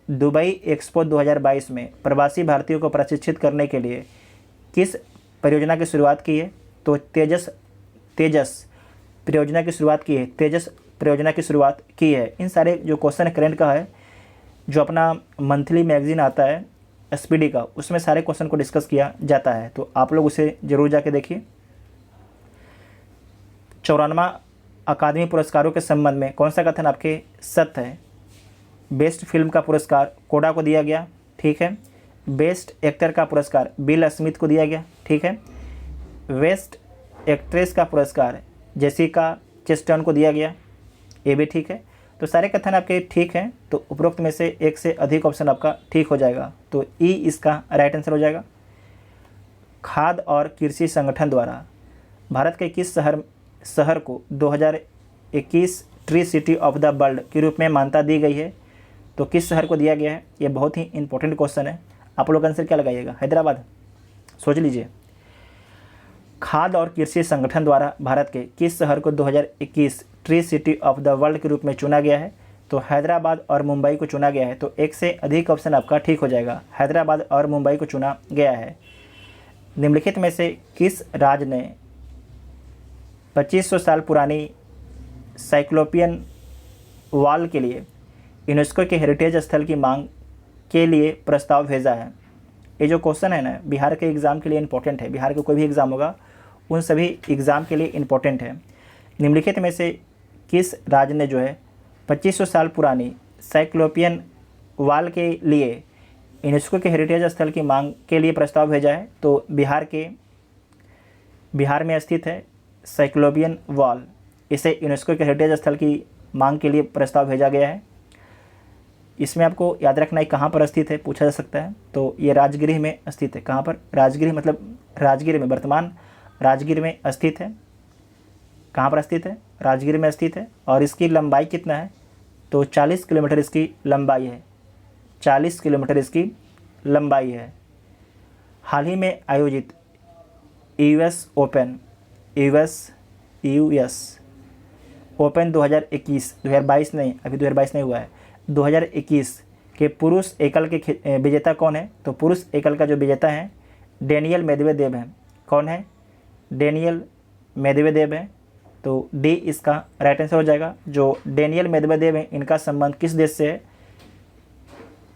दुबई एक्सपो 2022 में प्रवासी भारतीयों को प्रशिक्षित करने के लिए किस परियोजना की शुरुआत की है? तो तेजस परियोजना की शुरुआत की है। तेजस परियोजना की शुरुआत की है। इन सारे जो क्वेश्चन करंट का है, जो अपना मंथली मैगजीन आता है एसपीडी का, उसमें सारे क्वेश्चन को डिस्कस किया जाता है, तो आप लोग उसे जरूर जाके देखिए। 94वां अकादमी पुरस्कारों के संबंध में कौन सा कथन आपके सत्य है? बेस्ट फिल्म का पुरस्कार कोडा को दिया गया, ठीक है। बेस्ट एक्टर का पुरस्कार बिल स्मिथ को दिया गया, ठीक है। बेस्ट एक्ट्रेस का पुरस्कार जेसिका चेस्टन को दिया गया, ये भी ठीक है। तो सारे कथन आपके ठीक हैं, तो उपरोक्त में से एक से अधिक ऑप्शन आपका ठीक हो जाएगा, तो ई इसका राइट आंसर हो जाएगा। खाद्य और कृषि संगठन द्वारा भारत के किस शहर को 2021 tree city of the world के रूप में मान्यता दी गई है? तो किस शहर को दिया गया है? ये बहुत ही इंपॉर्टेंट क्वेश्चन है। आप लोग आंसर क्या लगाइएगा? हैदराबाद। सोच लीजिए। खाद्य और कृषि संगठन द्वारा भारत के किस शहर को 2021 tree city of the world के रूप में चुना गया है? तो हैदराबाद और मुंबई को चुना गया है, तो एक से अधिक ऑप्शन आपका ठीक हो जाएगा। हैदराबाद और मुंबई को चुना गया है। निम्नलिखित में से किस राज्य ने 2500 साल पुरानी साइक्लोपियन वॉल के लिए यूनेस्को के हेरिटेज स्थल की मांग के लिए प्रस्ताव भेजा है? ये जो क्वेश्चन है ना, बिहार के एग्ज़ाम के लिए इंपॉर्टेंट है। बिहार का कोई भी एग्ज़ाम होगा उन सभी एग्ज़ाम के लिए इंपॉर्टेंट है। निम्नलिखित में से किस राज्य ने जो है 2500 साल पुरानी साइक्लोपियन वॉल के लिए यूनेस्को के हेरिटेज स्थल की मांग के लिए प्रस्ताव भेजा है? तो बिहार में स्थित है साइक्लोपियन वॉल। इसे यूनेस्को के हेरिटेज स्थल की मांग के लिए प्रस्ताव भेजा गया है। इसमें आपको याद रखना है कहाँ पर स्थित है, पूछा जा सकता है। तो ये राजगीर में स्थित है। कहाँ पर? राजगीर, मतलब राजगीर में, वर्तमान राजगीर में स्थित है। कहाँ पर स्थित है? राजगीर में स्थित है। और इसकी लंबाई कितना है? तो 40 किलोमीटर इसकी लंबाई है। 40 किलोमीटर इसकी लंबाई है। हाल ही में आयोजित यूएस ओपन 2022 नहीं, अभी 2022 नहीं हुआ है, 2021 के पुरुष एकल के विजेता कौन है? तो पुरुष एकल का जो विजेता है डेनियल मेदवेदेव है। कौन है? डेनियल मेदवेदेव है। तो डी इसका राइट आंसर हो जाएगा। जो डेनियल मेदवेदेव है, इनका संबंध किस देश से है?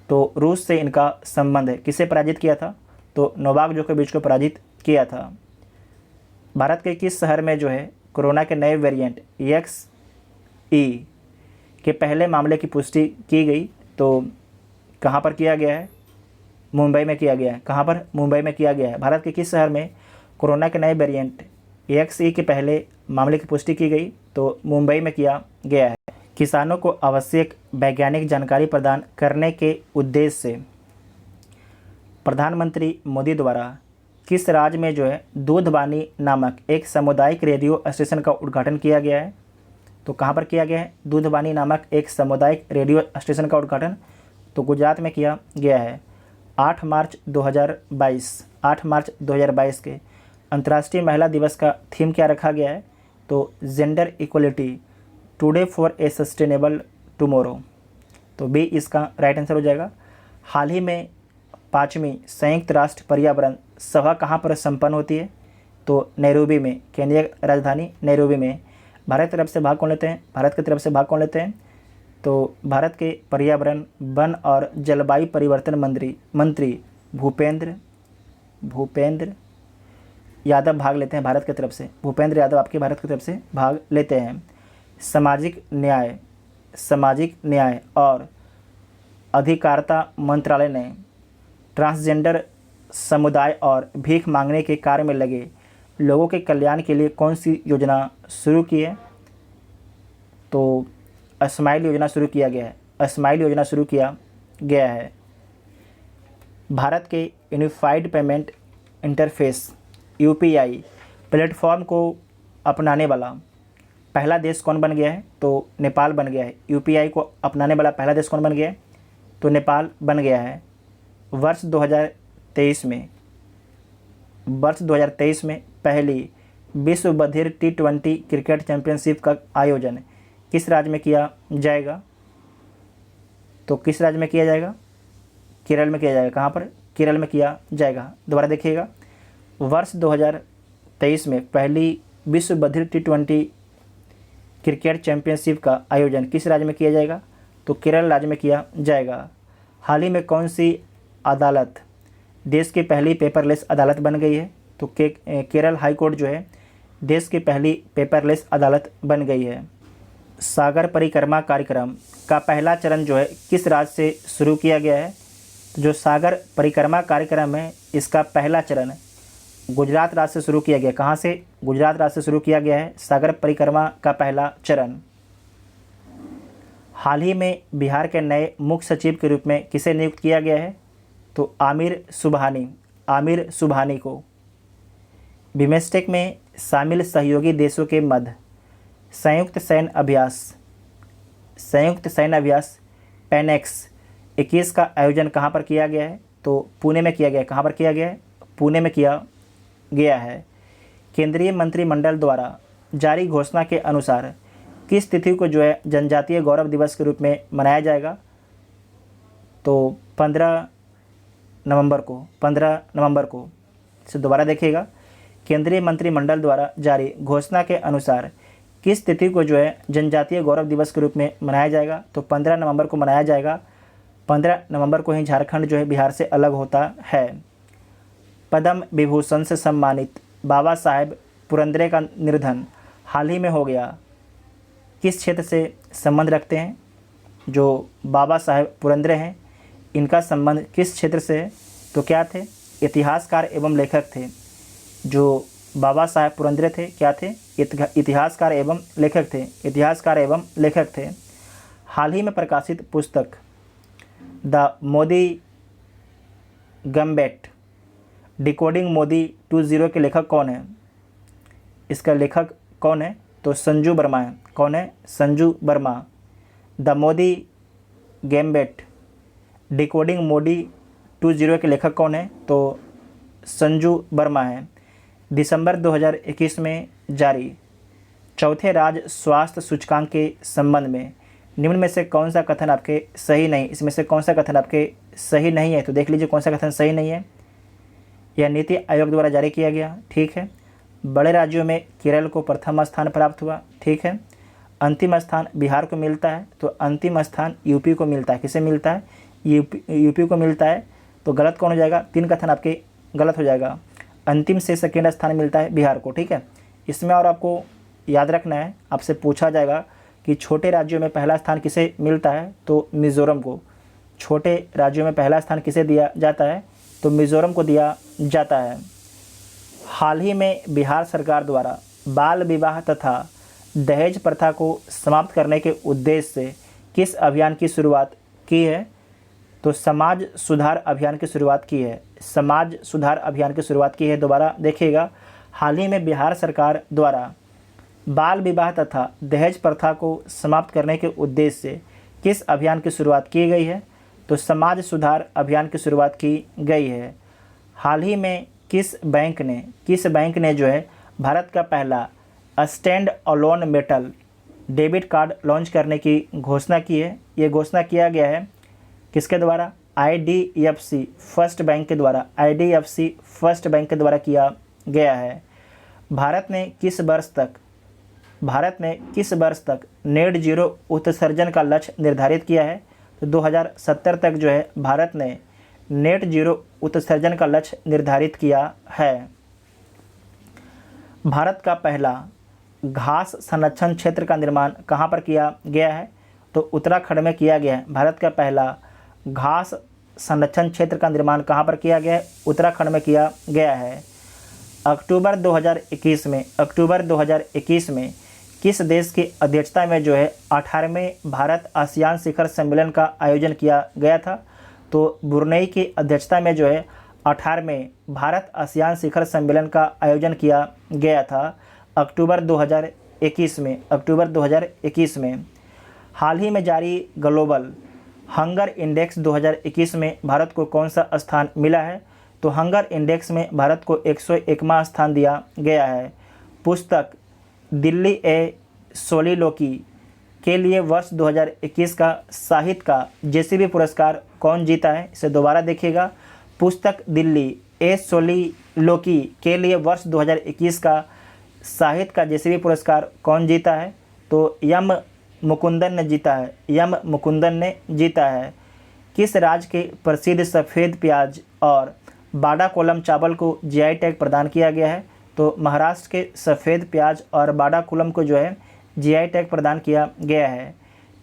तो रूस से इनका संबंध है। किसे पराजित किया था? तो नोवाक जोकोविच को पराजित किया था। भारत के किस शहर में जो है कोरोना के नए वेरिएंट XE के पहले मामले की पुष्टि की गई? तो कहाँ पर किया गया है? मुंबई में किया गया है। कहाँ पर? मुंबई में किया गया है। भारत के किस शहर में कोरोना के नए वेरिएंट XE के पहले मामले की पुष्टि की गई? तो मुंबई में किया गया है। किसानों को आवश्यक वैज्ञानिक जानकारी प्रदान करने के उद्देश्य से प्रधानमंत्री मोदी द्वारा किस राज्य में जो है दूधवाणी नामक एक सामुदायिक रेडियो स्टेशन का उद्घाटन किया गया है? तो कहाँ पर किया गया है? दूधवानी नामक एक सामुदायिक रेडियो स्टेशन का उद्घाटन तो गुजरात में किया गया है। 8 मार्च 2022 के अंतर्राष्ट्रीय महिला दिवस का थीम क्या रखा गया है? तो gender equality today for a sustainable tomorrow. तो बी इसका राइट आंसर हो जाएगा। हाल ही में 5वीं संयुक्त राष्ट्र पर्यावरण सभा कहाँ पर संपन्न होती है? तो नैरोबी में, केन्या राजधानी नैरोबी में। भारत की तरफ से भाग कौन लेते हैं? भारत की तरफ से भाग कौन लेते हैं? तो भारत के पर्यावरण, वन और जलवायु परिवर्तन मंत्री भूपेंद्र यादव भाग लेते हैं भारत की तरफ से। भूपेंद्र यादव आपके भारत की तरफ से भाग लेते हैं। सामाजिक न्याय और अधिकारिता मंत्रालय ने ट्रांसजेंडर समुदाय और भीख मांगने के कार्य में लगे लोगों के कल्याण के लिए कौन सी योजना शुरू की है? तो स्माइल योजना शुरू किया गया है। स्माइल योजना शुरू किया गया है। भारत के unified payment interface UPI platform को अपनाने वाला पहला देश कौन बन गया है? तो नेपाल बन गया है। यूपीआई को अपनाने वाला पहला देश कौन बन गया है? तो नेपाल बन गया है। वर्ष 2023 में पहली विश्व बधिर T20 क्रिकेट चैंपियनशिप का आयोजन किस राज्य में किया जाएगा? तो किस राज्य में किया जाएगा? केरल में किया जाएगा। कहाँ पर? केरल में किया जाएगा। दोबारा देखिएगा, वर्ष 2023 में पहली विश्व बधिर T20 क्रिकेट चैंपियनशिप का आयोजन किस राज्य में किया जाएगा? तो केरल राज्य में किया जाएगा। हाल ही में कौन सी अदालत देश की पहली पेपरलेस अदालत बन गई है? तो केरल हाई कोर्ट जो है देश की पहली पेपरलेस अदालत बन गई है। सागर परिक्रमा कार्यक्रम का पहला चरण जो है किस राज्य से शुरू किया गया है? जो सागर परिक्रमा कार्यक्रम है इसका पहला चरण गुजरात राज्य से शुरू किया गया। कहाँ से? गुजरात राज्य से शुरू किया गया है सागर परिक्रमा का पहला चरण। हाल ही में बिहार के नए मुख्य सचिव के रूप में किसे नियुक्त किया गया है? तो आमिर सुबहानी को। बिम्स्टेक में शामिल सहयोगी देशों के मध्य संयुक्त सैन्य अभ्यास पेनेक्स 21 का आयोजन कहाँ पर किया गया है? तो पुणे में किया गया है। कहाँ पर किया गया है? पुणे में किया गया है। केंद्रीय मंत्रिमंडल द्वारा जारी घोषणा के अनुसार किस तिथि को जो है जनजातीय गौरव दिवस के रूप में मनाया जाएगा? तो 15 नवंबर को। इसे दोबारा देखिएगा, केंद्रीय मंत्रिमंडल द्वारा जारी घोषणा के अनुसार किस तिथि को जो है जनजातीय गौरव दिवस के रूप में मनाया जाएगा? तो 15 नवंबर को मनाया जाएगा। 15 नवंबर को ही झारखंड जो है बिहार से अलग होता है। पद्म विभूषण से सम्मानित बाबा साहेब पुरंदरे का निधन हाल ही में हो गया। किस क्षेत्र से संबंध रखते हैं? जो बाबा साहेब पुरंदरे हैं इनका संबंध किस क्षेत्र से है? तो क्या थे? इतिहासकार एवं लेखक थे। जो बाबा साहेब पुरंदरे थे क्या थे? इतिहासकार एवं लेखक थे। हाल ही में प्रकाशित पुस्तक the Modi gambit decoding Modi 2.0 के लेखक कौन है? इसका लेखक कौन है? तो संजू वर्मा है। कौन है? Sanju Verma. The Modi gambit decoding Modi 2.0 के लेखक कौन है? तो संजू वर्मा है। दिसंबर 2021 में जारी चौथे राज्य स्वास्थ्य सूचकांक के संबंध में निम्न में से कौन सा कथन आपके सही नहीं? इसमें से कौन सा कथन आपके सही नहीं है? तो देख लीजिए कौन सा कथन सही नहीं है। यह नीति आयोग द्वारा जारी किया गया, ठीक है। बड़े राज्यों में केरल को प्रथम स्थान प्राप्त हुआ, ठीक है। अंतिम स्थान बिहार को मिलता है, तो अंतिम स्थान यूपी को मिलता है। किसे मिलता है? यूपी को मिलता है। तो गलत कौन हो जाएगा? 3 कथन आपके गलत हो जाएगा। अंतिम से सेकेंड स्थान मिलता है बिहार को, ठीक है। इसमें और आपको याद रखना है, आपसे पूछा जाएगा कि छोटे राज्यों में पहला स्थान किसे मिलता है? तो मिज़ोरम को। छोटे राज्यों में पहला स्थान किसे दिया जाता है? तो मिज़ोरम को दिया जाता है। हाल ही में बिहार सरकार द्वारा बाल विवाह तथा दहेज प्रथा को समाप्त करने के उद्देश्य से किस अभियान की शुरुआत की है? तो समाज सुधार अभियान की शुरुआत की है। समाज सुधार अभियान की शुरुआत की है। दोबारा देखिएगा, हाल ही में बिहार सरकार द्वारा बाल विवाह तथा दहेज प्रथा को समाप्त करने के उद्देश्य से किस अभियान की शुरुआत की गई है? तो समाज सुधार अभियान की शुरुआत की गई है। हाल ही में किस बैंक ने जो है भारत का पहला stand alone metal debit card launch करने की घोषणा की है? ये घोषणा किया गया है किसके द्वारा? IDFC फर्स्ट बैंक के द्वारा। IDFC फर्स्ट बैंक के द्वारा किया गया है। भारत ने किस वर्ष तक नेट जीरो उत्सर्जन का लक्ष्य निर्धारित किया है? तो 2070 तक जो है भारत ने नेट जीरो उत्सर्जन का लक्ष्य निर्धारित किया है। भारत का पहला घास संरक्षण क्षेत्र का निर्माण कहाँ पर किया गया है? तो उत्तराखंड में किया गया है। भारत का पहला घास संरक्षण क्षेत्र का निर्माण कहाँ पर किया गया है? उत्तराखंड में किया गया है। अक्टूबर 2021 में किस देश की अध्यक्षता में जो है 18वें भारत आसियान शिखर सम्मेलन का आयोजन किया गया था? तो ब्रुनेई की अध्यक्षता में जो है 18वें भारत आसियान शिखर सम्मेलन का आयोजन किया गया था अक्टूबर 2021 में। हाल ही में जारी ग्लोबल हंगर इंडेक्स 2021 में भारत को कौन सा स्थान मिला है? तो हंगर इंडेक्स में भारत को 101वां स्थान दिया गया है। पुस्तक दिल्ली ए सोलिलोकी के लिए वर्ष 2021 का साहित्य का JCB पुरस्कार कौन जीता है? इसे दोबारा देखिएगा। पुस्तक दिल्ली ए सोलिलोकी के लिए वर्ष 2021 का साहित्य का JCB पुरस्कार कौन जीता है? तो एम मुकुंदन ने जीता है। किस राज्य के प्रसिद्ध सफ़ेद प्याज और बाड़ा कोलम चावल को GI टैग प्रदान किया गया है? तो महाराष्ट्र के सफ़ेद प्याज और बाड़ा कोलम को जो है GI टैग प्रदान किया गया है।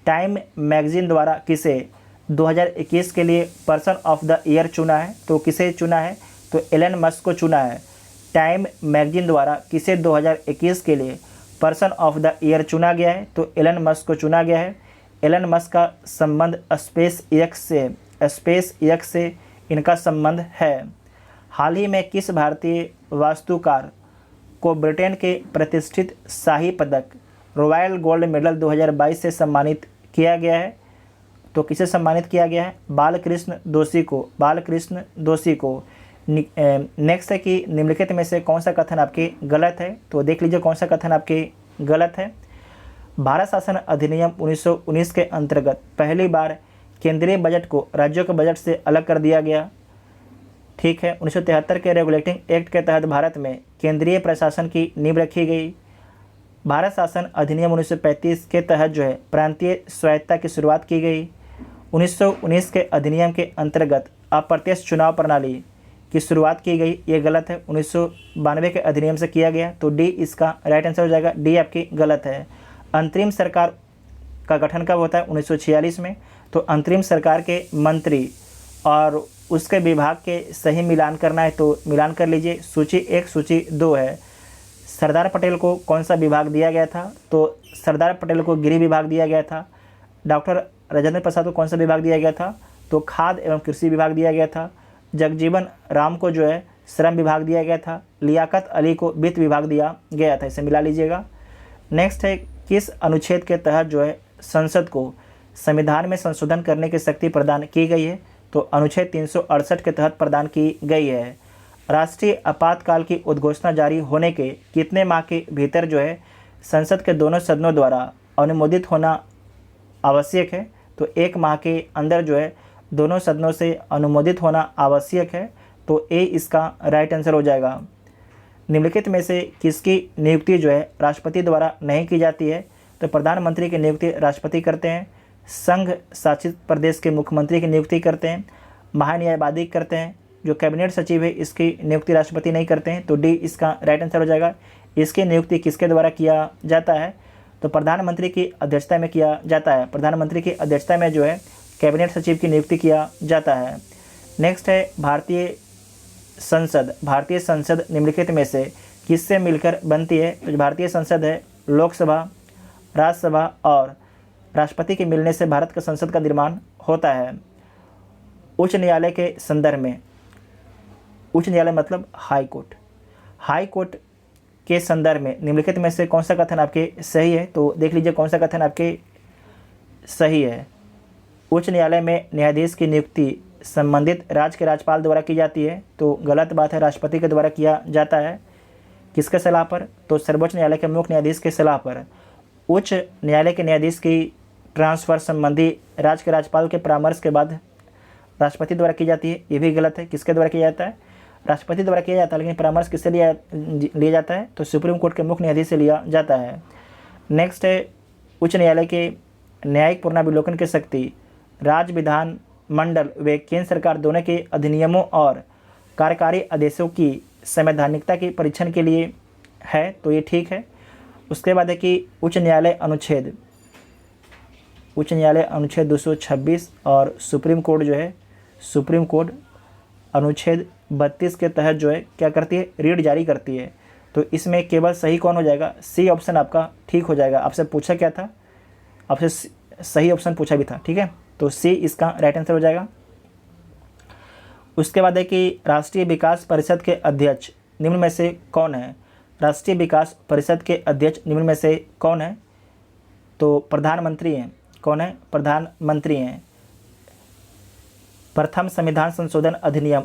टाइम मैगजीन द्वारा किसे 2021 के लिए पर्सन ऑफ द ईयर चुना है? तो किसे चुना है? तो एलन मस्क को चुना है। टाइम मैगजीन द्वारा किसे 2021 के लिए पर्सन ऑफ द ईयर चुना गया है? तो एलन मस्क को चुना गया है। एलन मस्क का संबंध स्पेस एक्स से इनका संबंध है। हाल ही में किस भारतीय वास्तुकार को ब्रिटेन के प्रतिष्ठित शाही पदक रॉयल गोल्ड मेडल 2022 से सम्मानित किया गया है? तो किसे सम्मानित किया गया है? बालकृष्ण दोषी को। नेक्स्ट है कि निम्नलिखित में से कौन सा कथन आपके गलत है? तो देख लीजिए कौन सा कथन आपके गलत है। भारत शासन अधिनियम 1919 के अंतर्गत पहली बार केंद्रीय बजट को राज्यों के बजट से अलग कर दिया गया। ठीक है। 1973 के रेगुलेटिंग एक्ट के तहत भारत में केंद्रीय प्रशासन की नींव रखी गई। भारत शासन अधिनियम 1935 के तहत जो है प्रांतीय स्वायत्तता की शुरुआत की गई। 1919 के अधिनियम के अंतर्गत अप्रत्यक्ष चुनाव प्रणाली की शुरुआत की गई। ये गलत है। 1992 के अधिनियम से किया गया। तो डी इसका राइट आंसर हो जाएगा। डी आपकी गलत है। अंतरिम सरकार का गठन कब होता है? 1946 में। तो अंतरिम सरकार के मंत्री और उसके विभाग के सही मिलान करना है तो मिलान कर लीजिए। सूची 1 सूची 2 है। सरदार पटेल को कौन सा विभाग दिया गया था? तो सरदार पटेल को गृह विभाग दिया गया था। डॉक्टर राजेंद्र प्रसाद को कौन सा विभाग दिया गया था? तो खाद्य एवं कृषि विभाग दिया गया था। जगजीवन राम को जो है श्रम विभाग दिया गया था। लियाकत अली को वित्त विभाग दिया गया था। इसे मिला लीजिएगा। नेक्स्ट है किस अनुच्छेद के तहत जो है संसद को संविधान में संशोधन करने की शक्ति प्रदान की गई है? तो अनुच्छेद 368 के तहत प्रदान की गई है। राष्ट्रीय आपातकाल की उद्घोषणा जारी होने के कितने माह के भीतर जो है संसद के दोनों सदनों द्वारा अनुमोदित होना आवश्यक है? तो 1 माह के अंदर जो है दोनों सदनों से अनुमोदित होना आवश्यक है। तो ए इसका राइट आंसर हो जाएगा। निम्नलिखित में से किसकी नियुक्ति जो है राष्ट्रपति द्वारा नहीं की जाती है? तो प्रधानमंत्री की नियुक्ति राष्ट्रपति करते हैं। संघ शासित प्रदेश के मुख्यमंत्री की नियुक्ति करते हैं। महान्यायवादी करते हैं। जो कैबिनेट सचिव है इसकी नियुक्ति राष्ट्रपति नहीं करते हैं। तो डी इसका राइट आंसर हो जाएगा। इसकी नियुक्ति किसके द्वारा किया जाता है? तो प्रधानमंत्री की अध्यक्षता में किया जाता है। प्रधानमंत्री की अध्यक्षता में जो है कैबिनेट सचिव की नियुक्ति किया जाता है। नेक्स्ट है भारतीय संसद निम्नलिखित में से किससे मिलकर बनती है? तो भारतीय संसद है लोकसभा, राज्यसभा और राष्ट्रपति के मिलने से भारत का संसद का निर्माण होता है। उच्च न्यायालय के संदर्भ में, उच्च न्यायालय मतलब हाई कोर्ट के संदर्भ में निम्नलिखित में से कौन सा कथन आपके सही है? तो देख लीजिए कौन सा कथन आपके सही है। उच्च न्यायालय में न्यायाधीश की नियुक्ति संबंधित राज्य के राज्यपाल द्वारा की जाती है, तो गलत बात है, राष्ट्रपति के द्वारा किया जाता है। किसके सलाह पर? तो सर्वोच्च न्यायालय के मुख्य न्यायाधीश के सलाह पर। उच्च न्यायालय के न्यायाधीश की ट्रांसफ़र संबंधी राज्य के राज्यपाल के परामर्श के बाद राष्ट्रपति द्वारा की जाती है, ये भी गलत है। किसके द्वारा किया जाता है? राष्ट्रपति द्वारा किया जाता है, लेकिन परामर्श किससे लिया जाता है? तो सुप्रीम कोर्ट के मुख्य न्यायाधीश से लिया जाता है। नेक्स्ट है, उच्च न्यायालय के न्यायिक पुनरावलोकन की शक्ति राज्य विधान मंडल व केंद्र सरकार दोनों के अधिनियमों और कार्यकारी आदेशों की संवैधानिकता के परीक्षण के लिए है, तो ये ठीक है। उसके बाद है कि उच्च न्यायालय अनुच्छेद 226 और सुप्रीम कोर्ट जो है सुप्रीम कोर्ट अनुच्छेद 32 के तहत जो है क्या करती है? रीट जारी करती है। तो इसमें केवल सही कौन हो जाएगा? सी ऑप्शन आपका ठीक हो जाएगा। आपसे पूछा क्या था? आपसे सही ऑप्शन पूछा भी था, ठीक है, तो सी इसका राइट आंसर हो जाएगा। उसके बाद है कि राष्ट्रीय विकास परिषद के अध्यक्ष निम्न में से कौन है? राष्ट्रीय विकास परिषद के अध्यक्ष निम्न में से कौन है? तो प्रधानमंत्री हैं। कौन है? प्रधानमंत्री हैं। प्रथम संविधान संशोधन अधिनियम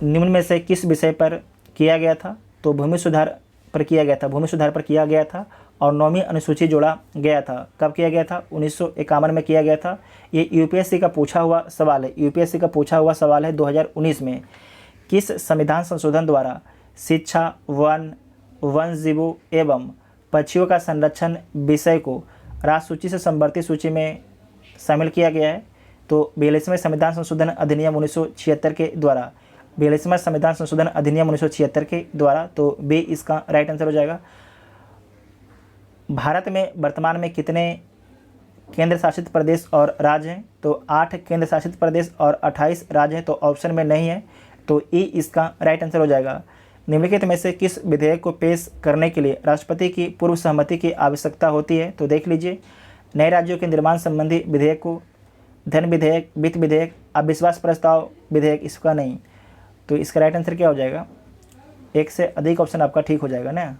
निम्न में से किस विषय पर किया गया था? तो भूमि सुधार पर किया गया था। भूमि सुधार पर किया गया था और 9वीं अनुसूची जोड़ा गया था। कब किया गया था? 1951 में किया गया था। ये यूपीएससी का पूछा हुआ सवाल है। यूपीएससी का पूछा हुआ सवाल है 2019 में। किस संविधान संशोधन द्वारा शिक्षा, वन, वन्यजीवों एवं पक्षियों का संरक्षण विषय को राज्य सूची से समवर्ती सूची में शामिल किया गया है? तो 42वें संविधान संशोधन अधिनियम 1976 के द्वारा। 42वां संविधान संशोधन अधिनियम 1976 के द्वारा, तो बी इसका राइट आंसर हो जाएगा। भारत में वर्तमान में कितने केंद्र शासित प्रदेश और राज्य हैं? तो 8 केंद्र शासित प्रदेश और 28 राज्य हैं, तो ऑप्शन में नहीं है, तो ई इसका राइट आंसर हो जाएगा। निम्नलिखित में से किस विधेयक को पेश करने के लिए राष्ट्रपति की पूर्व सहमति की आवश्यकता होती है? तो देख लीजिए, नए राज्यों के निर्माण संबंधी विधेयक को, धन विधेयक, वित्त विधेयक, अविश्वास प्रस्ताव विधेयक, इसका नहीं। तो इसका राइट आंसर क्या हो जाएगा? एक से अधिक ऑप्शन आपका ठीक हो जाएगा ना।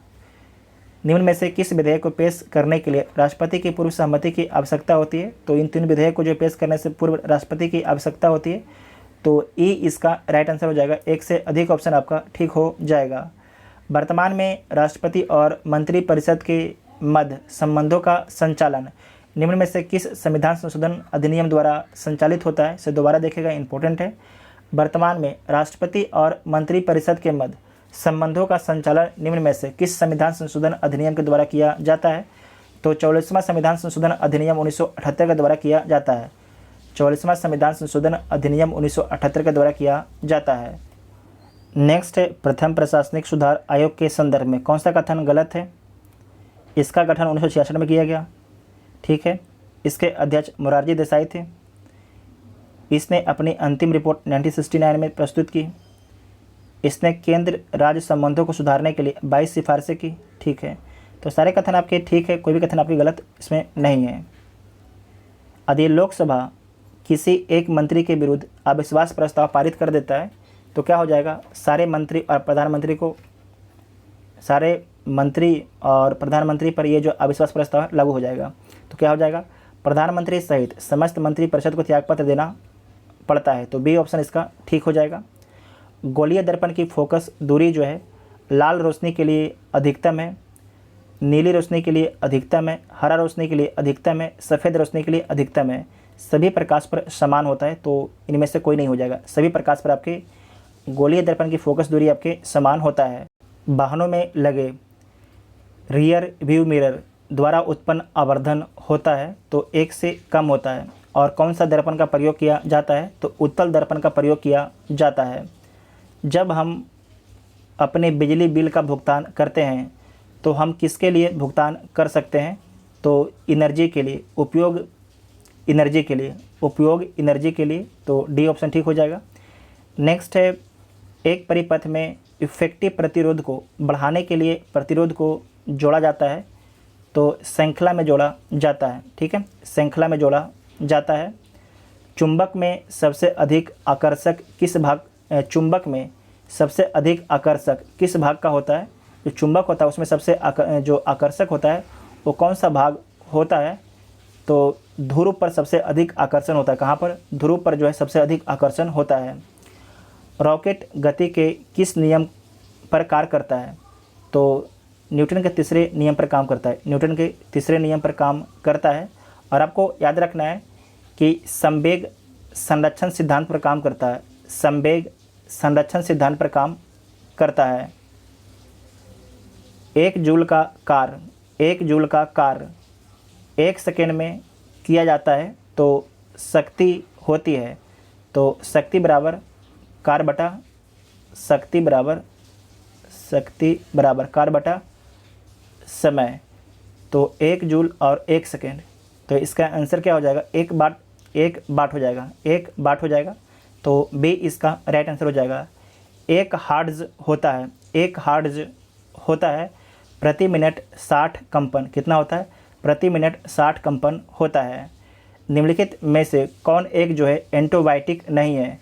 निम्न में से किस विधेयक को पेश करने के लिए राष्ट्रपति की पूर्व सहमति की आवश्यकता होती है? तो इन 3 विधेयक को जो पेश करने से पूर्व राष्ट्रपति की आवश्यकता होती है, तो ई इसका राइट आंसर हो जाएगा। एक से अधिक ऑप्शन आपका ठीक हो जाएगा। वर्तमान में राष्ट्रपति और मंत्री परिषद के मध्य संबंधों का संचालन निम्न में से किस संविधान संशोधन अधिनियम द्वारा संचालित होता है? इसे दोबारा देखेगा, इंपॉर्टेंट है। वर्तमान में राष्ट्रपति और मंत्री परिषद के मध्य संबंधों का संचालन निम्न में से किस संविधान संशोधन अधिनियम के द्वारा किया जाता है? तो 44वां संविधान संशोधन अधिनियम 1978 के द्वारा किया जाता है। 44वां संविधान संशोधन अधिनियम 1978 के द्वारा किया जाता है। नेक्स्ट है, प्रथम प्रशासनिक सुधार आयोग के संदर्भ में कौन सा कथन गलत है? इसका गठन 1966 में किया गया, ठीक है। इसके अध्यक्ष मोरारजी देसाई थे। इसने अपनी अंतिम रिपोर्ट 1969 में प्रस्तुत की। इसने केंद्र राज्य संबंधों को सुधारने के लिए 22 सिफारिशें की, ठीक है। तो सारे कथन आपके ठीक है, कोई भी कथन आपकी गलत इसमें नहीं है। यदि लोकसभा किसी एक मंत्री के विरुद्ध अविश्वास प्रस्ताव पारित कर देता है तो क्या हो जाएगा? सारे मंत्री और प्रधानमंत्री पर ये जो अविश्वास प्रस्ताव है लागू हो जाएगा। तो क्या हो जाएगा? प्रधानमंत्री सहित समस्त मंत्री परिषद को त्यागपत्र देना पड़ता है, तो बी ऑप्शन इसका ठीक हो जाएगा। गोलीय दर्पण की फोकस दूरी जो है लाल रोशनी के लिए अधिकतम है, नीली रोशनी के लिए अधिकतम है, हरा रोशनी के लिए अधिकतम है, सफ़ेद रोशनी के लिए अधिकतम है। सभी प्रकाश पर समान होता है, तो इनमें से कोई नहीं हो जाएगा। सभी प्रकाश पर आपके गोलीय दर्पण की फोकस दूरी आपके समान होता है। वाहनों में लगे रियर व्यू मिरर द्वारा उत्पन्न आवर्धन होता है, तो 1 से कम होता है। और कौन सा दर्पण का प्रयोग किया जाता है? तो उत्तल दर्पण का प्रयोग किया जाता है। जब हम अपने बिजली बिल का भुगतान करते हैं तो हम किसके लिए भुगतान कर सकते हैं? तो एनर्जी के लिए, उपयोग एनर्जी के लिए, तो डी ऑप्शन ठीक हो जाएगा। नेक्स्ट है, एक परिपथ में इफेक्टिव प्रतिरोध को बढ़ाने के लिए प्रतिरोध को जोड़ा जाता है, तो श्रृंखला में जोड़ा जाता है, ठीक है, श्रृंखला में जोड़ा जाता है। चुंबक में सबसे अधिक आकर्षक किस भाग का होता है? जो चुंबक होता है उसमें सबसे जो आकर्षक होता है वो कौन सा भाग होता है? तो ध्रुव पर सबसे अधिक आकर्षण होता है। कहाँ पर? ध्रुव पर जो है सबसे अधिक आकर्षण होता है। रॉकेट गति के किस नियम पर कार्य करता है? तो न्यूटन के तीसरे नियम पर काम करता है। न्यूटन के तीसरे नियम पर काम करता है। और आपको याद रखना है कि संवेग संरक्षण सिद्धांत पर काम करता है। संवेग संरक्षण सिद्धांत पर काम करता है। 1 जूल का कार्य 1 सेकेंड में किया जाता है तो शक्ति होती है। तो शक्ति बराबर कार्य बटा समय। तो 1 जूल और 1 सेकेंड, तो इसका आंसर क्या हो जाएगा? 1 वाट हो जाएगा। तो बी इसका राइट आंसर हो जाएगा। 1 हर्ट्ज होता है प्रति मिनट 60 कंपन। कितना होता है? प्रति मिनट 60 कंपन होता है। निम्नलिखित में से कौन एक जो है एंटीबायोटिक नहीं है?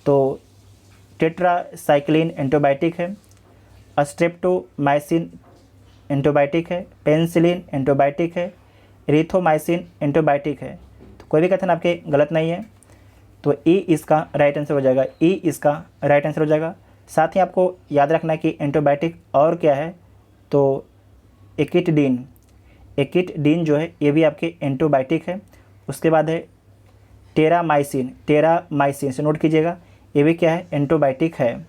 तो टेट्रासाइक्लिन एंटीबायोटिक है, स्ट्रेप्टोमाइसिन एंटीबायोटिक है, पेनिसिलिन एंटीबायोटिक है, एरिथ्रोमाइसिन एंटीबायोटिक है। तो कोई भी कथन आपके गलत नहीं है। तो ई इसका राइट आंसर हो जाएगा। साथ ही आपको याद रखना है कि एंटीबायोटिक और क्या है? तो एकिटडीन जो है ये भी आपके एंटीबायोटिक है। उसके बाद है टेरामाइसिन से नोट कीजिएगा, ये भी क्या है? एंटीबायोटिक है।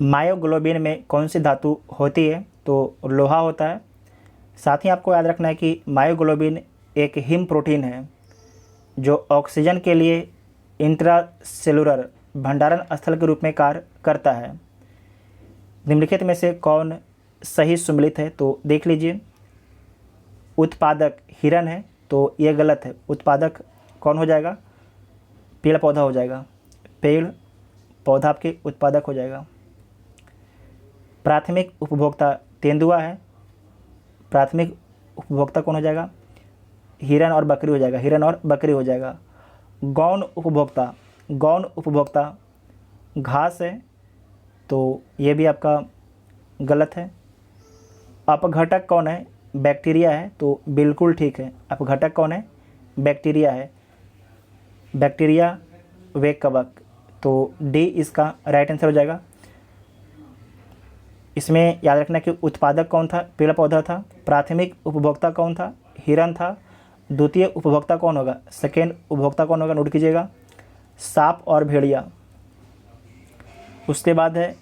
मायोग्लोबिन में कौन सी धातु होती है? तो लोहा होता है। साथ ही आपको याद रखना है कि मायोग्लोबिन एक हिम प्रोटीन है जो ऑक्सीजन के लिए इंट्रासेलुलर भंडारण स्थल के रूप में कार्य करता है। निम्नलिखित में से कौन सही सम्मिलित है? तो देख लीजिए, उत्पादक हिरन है, तो ये गलत है। उत्पादक कौन हो जाएगा? पेड़ पौधा हो जाएगा। पेड़ पौधा आपके उत्पादक हो जाएगा। प्राथमिक उपभोक्ता तेंदुआ है। प्राथमिक उपभोक्ता कौन हो जाएगा? हिरन और बकरी हो जाएगा। गौण उपभोक्ता घास है, तो ये भी आपका गलत है। अपघटक कौन है? बैक्टीरिया है, तो बिल्कुल ठीक है। अपघटक कौन है? बैक्टीरिया है। बैक्टीरिया वे कवक, तो डी इसका राइट आंसर हो जाएगा। इसमें याद रखना कि उत्पादक कौन था? पेड़ पौधा था। प्राथमिक उपभोक्ता कौन था? हिरन था। द्वितीय उपभोक्ता कौन होगा? सेकेंड उपभोक्ता कौन होगा? नोट कीजिएगा, सांप और भेड़िया। उसके बाद है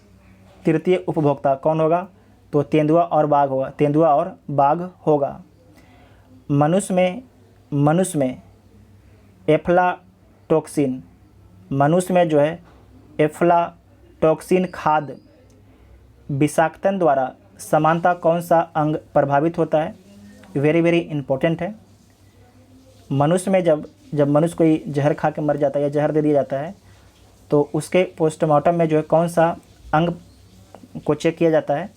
तृतीय उपभोक्ता कौन होगा? तो तेंदुआ और बाघ होगा। मनुष्य में एफ्लाटॉक्सिन, मनुष्य में जो है एफ्लाटॉक्सिन खाद्य विषाक्तन द्वारा समानता कौन सा अंग प्रभावित होता है? वेरी वेरी इंपॉर्टेंट है। मनुष्य में जब मनुष्य कोई जहर खा के मर जाता है या जहर दे दिया जाता है तो उसके पोस्टमार्टम में जो है कौन सा अंग को चेक किया जाता है?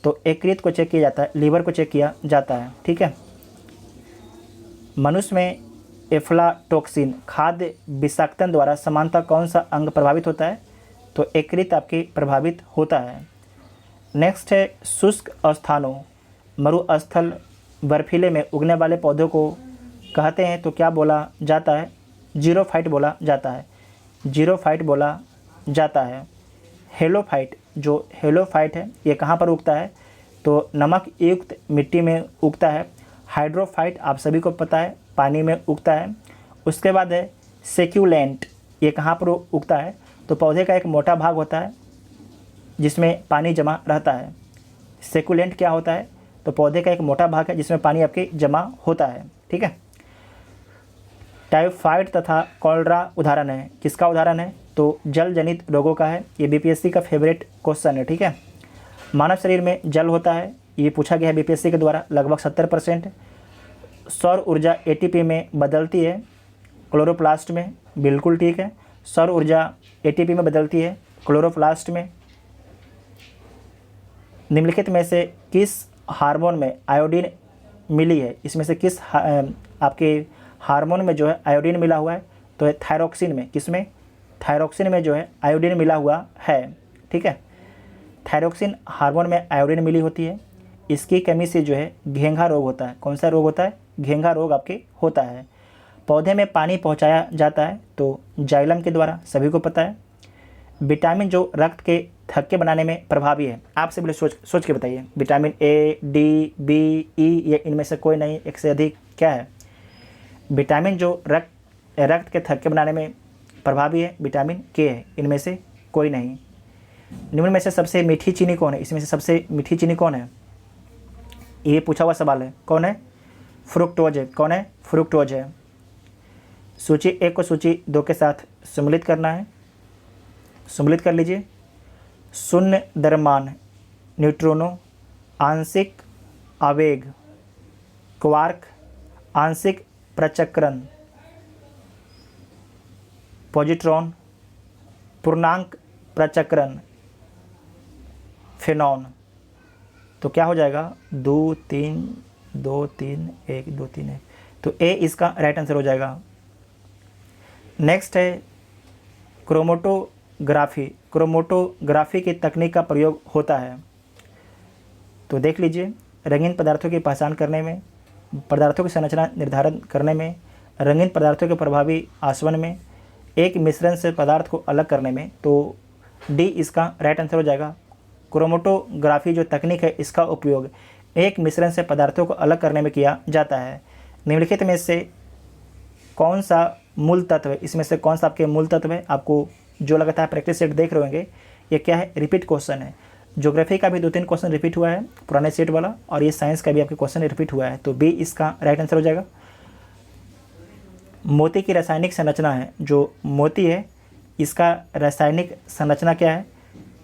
तो यकृत को चेक किया जाता है, लीवर को चेक किया जाता है। ठीक है। मनुष्य में एफ्लाटॉक्सिन खाद्य विषाक्तन द्वारा समानता कौन सा अंग प्रभावित होता है? तो यकृत आपके प्रभावित होता है। नेक्स्ट है शुष्क स्थानों मरुस्थल बर्फीले में उगने वाले पौधों को कहते हैं तो क्या बोला जाता है? जीरोफाइट बोला जाता है। हेलोफाइट, जो हेलोफाइट है ये कहाँ पर उगता है? तो नमक युक्त मिट्टी में उगता है। हाइड्रोफाइट आप सभी को पता है पानी में उगता है। उसके बाद है सेक्यूलेंट, ये कहाँ पर उगता है? तो पौधे का एक मोटा भाग होता है जिसमें पानी जमा रहता है। सेक्यूलेंट क्या होता है? तो पौधे का एक मोटा भाग है जिसमें पानी आपके जमा होता है। ठीक है। टाइफाइड तथा कॉलरा उदाहरण है, किसका उदाहरण है? तो जल जनित रोगों का है। ये बीपीएससी का फेवरेट क्वेश्चन है। ठीक है। मानव शरीर में जल होता है, ये पूछा गया है बीपीएससी के द्वारा, लगभग 70%। सौर ऊर्जा एटीपी में बदलती है क्लोरोप्लास्ट में, बिल्कुल ठीक है। सौर ऊर्जा एटीपी में बदलती है क्लोरोप्लास्ट में। निम्नलिखित में से किस हार्मोन में आयोडीन मिली है? इसमें से किस आपके हार्मोन में जो है आयोडीन मिला हुआ है? तो है थायरोक्सिन में। किसमें? थायरोक्सिन में जो है आयोडीन मिला हुआ है। ठीक है। थायरोक्सिन हार्मोन में आयोडीन मिली होती है। इसकी कमी से जो है घेंघा रोग होता है। कौन सा रोग होता है? घेंघा रोग आपके होता है। पौधे में पानी पहुंचाया जाता है तो जाइलम के द्वारा, सभी को पता है। विटामिन जो रक्त के थक्के बनाने में प्रभावी है, आपसे पहले सोच के बताइए। विटामिन ए, डी, बी, ई, ये इनमें से कोई नहीं, एक से अधिक क्या है? विटामिन जो रक्त के थक्के बनाने में प्रभावी है, विटामिन के है, इनमें से कोई नहीं। निम्न में से सबसे मीठी चीनी कौन है? इसमें से सबसे मीठी चीनी कौन है? ये पूछा हुआ सवाल है। कौन है? फ्रुक्टोज है। कौन है? फ्रुक्टोज है। सूची 1 को सूची 2 के साथ सम्मिलित करना है। सम्मिलित कर लीजिए। शून्य द्रव्यमान न्यूट्रिनो, आंशिक आवेग क्वार्क, आंशिक प्रचक्रण पॉजिट्रॉन, पूर्णांक प्रचक्रण फेनॉन। तो क्या हो जाएगा? 2 3 2 3 1 2 3 1। तो ए इसका राइट आंसर हो जाएगा। नेक्स्ट है क्रोमेटोग्राफी। क्रोमेटोग्राफी की तकनीक का प्रयोग होता है। तो देख लीजिए, रंगीन पदार्थों की पहचान करने में, पदार्थों की संरचना निर्धारण करने में, रंगीन पदार्थों के प्रभावी आसवन में, एक मिश्रण से पदार्थ को अलग करने में। तो डी इसका राइट आंसर हो जाएगा। क्रोमेटोग्राफी जो तकनीक है, इसका उपयोग एक मिश्रण से पदार्थों को अलग करने में किया जाता है। निम्नलिखित में से कौन सा मूल तत्व है? इसमें से कौन सा आपके मूल तत्व है? आपको जो लगता है प्रैक्टिस सेट देख रहे होंगे, ये क्या है? रिपीट क्वेश्चन है। ज्योग्राफी का भी 2-3 क्वेश्चन रिपीट हुआ है पुराने सेट वाला, और ये साइंस का भी आपके क्वेश्चन रिपीट हुआ है। तो बी इसका राइट आंसर हो जाएगा। मोती की रासायनिक संरचना है। जो मोती है, इसका रासायनिक संरचना क्या है?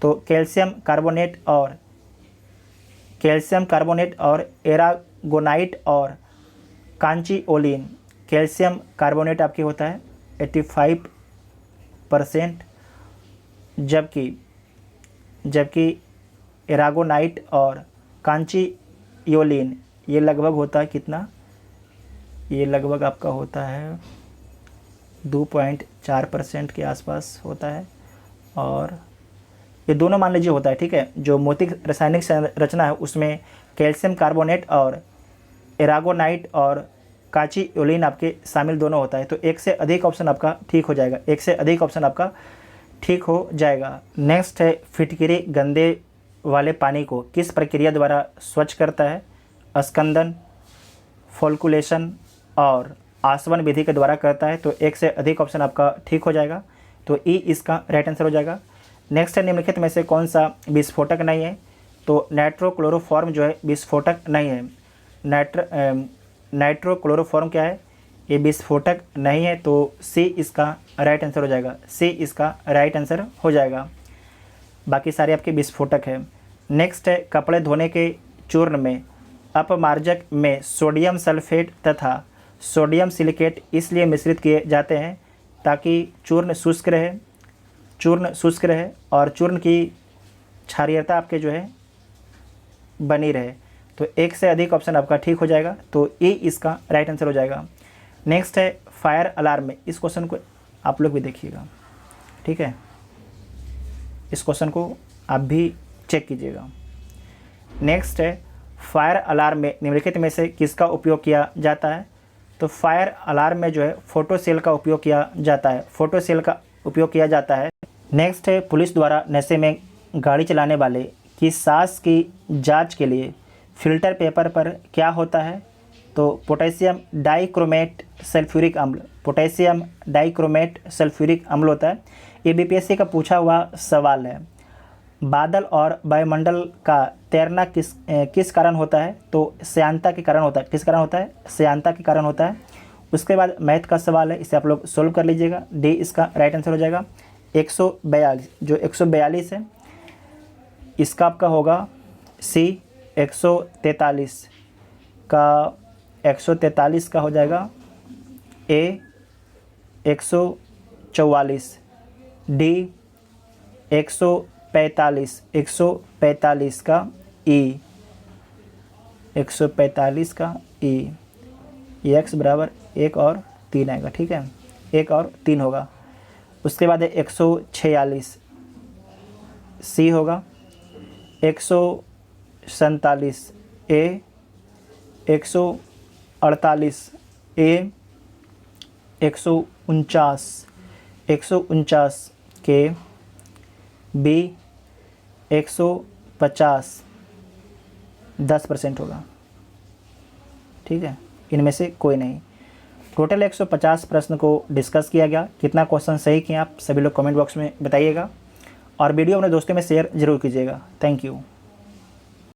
तो कैल्शियम कार्बोनेट और एरागोनाइट और कांचीओलिन। कैल्शियम कार्बोनेट आपके होता है 85%, जबकि एरागोनाइट और कांचीओलिन ये लगभग होता है कितना? ये लगभग आपका होता है 2.4% के आसपास होता है। और ये दोनों मान लीजिए होता है, ठीक है। जो मोती रासायनिक संरचना है उसमें कैल्शियम कार्बोनेट और एरागोनाइट और कांचीओलिन आपके शामिल दोनों होता है। तो एक से अधिक ऑप्शन आपका ठीक हो जाएगा। एक से अधिक ऑप्शन आपका ठीक हो जाएगा। नेक्स्ट है फिटकिरी गंदे वाले पानी को किस प्रक्रिया द्वारा स्वच्छ करता है? स्कंदन, फोल्कुलेशन और आसवन विधि के द्वारा करता है। तो एक से अधिक ऑप्शन आपका ठीक हो जाएगा। तो ई इसका राइट आंसर हो जाएगा। नेक्स्ट है निम्नलिखित में से कौन सा विस्फोटक नहीं है? तो नाइट्रोक्लोरोफॉर्म जो है विस्फोटक नहीं है। नाइट्रोक्लोरोफॉर्म क्या है? ये विस्फोटक नहीं है। तो सी इसका राइट आंसर हो जाएगा। सी इसका राइट आंसर हो जाएगा। बाकी सारे आपके विस्फोटक है। नेक्स्ट है कपड़े धोने के चूर्ण में अपमार्जक में सोडियम सल्फेट तथा सोडियम सिलिकेट इसलिए मिश्रित किए जाते हैं ताकि चूर्ण शुष्क रहे और चूर्ण की क्षारीयता आपके जो है बनी रहे। तो एक से अधिक ऑप्शन आपका ठीक हो जाएगा। तो ए इसका राइट आंसर हो जाएगा। नेक्स्ट है फायर अलार्म में। इस क्वेश्चन को आप लोग भी देखिएगा, ठीक है। इस क्वेश्चन को आप भी चेक कीजिएगा। नेक्स्ट है फायर अलार्म में निम्नलिखित में से किसका उपयोग किया जाता है? तो फायर अलार्म में जो है फोटो सेल का उपयोग किया जाता है। फोटो सेल का उपयोग किया जाता है। नेक्स्ट है पुलिस द्वारा नशे में गाड़ी चलाने वाले की सांस की जांच के लिए फिल्टर पेपर पर क्या होता है? तो पोटेशियम डाइक्रोमेट सल्फ्यूरिक अम्ल। पोटेशियम डाइक्रोमेट सल्फ्यूरिक अम्ल होता है। ये बीपीएससी का पूछा हुआ सवाल है। बादल और वायुमंडल का तैरना किस कारण होता है? तो श्यानता के कारण होता है। किस कारण होता है? श्यानता के कारण होता है। उसके बाद मैथ का सवाल है, इसे आप लोग सोल्व कर लीजिएगा। डी इसका राइट आंसर हो जाएगा। 142 जो 142 है इसका आपका होगा सी। 143 का हो जाएगा ए। 144 डी। 145 का ई। 145 का ई। एक्स बराबर 1 और 3 आएगा, ठीक है। 1 और 3 होगा। उसके बाद 146 सी होगा। 147 ए, 148 ए, 149 के, बी 150 10% होगा। ठीक है, इनमें से कोई नहीं। टोटल 150 प्रश्न को डिस्कस किया गया। कितना क्वेश्चन सही किए आप सभी लोग कमेंट बॉक्स में बताइएगा और वीडियो अपने दोस्तों में शेयर जरूर कीजिएगा। Thank you.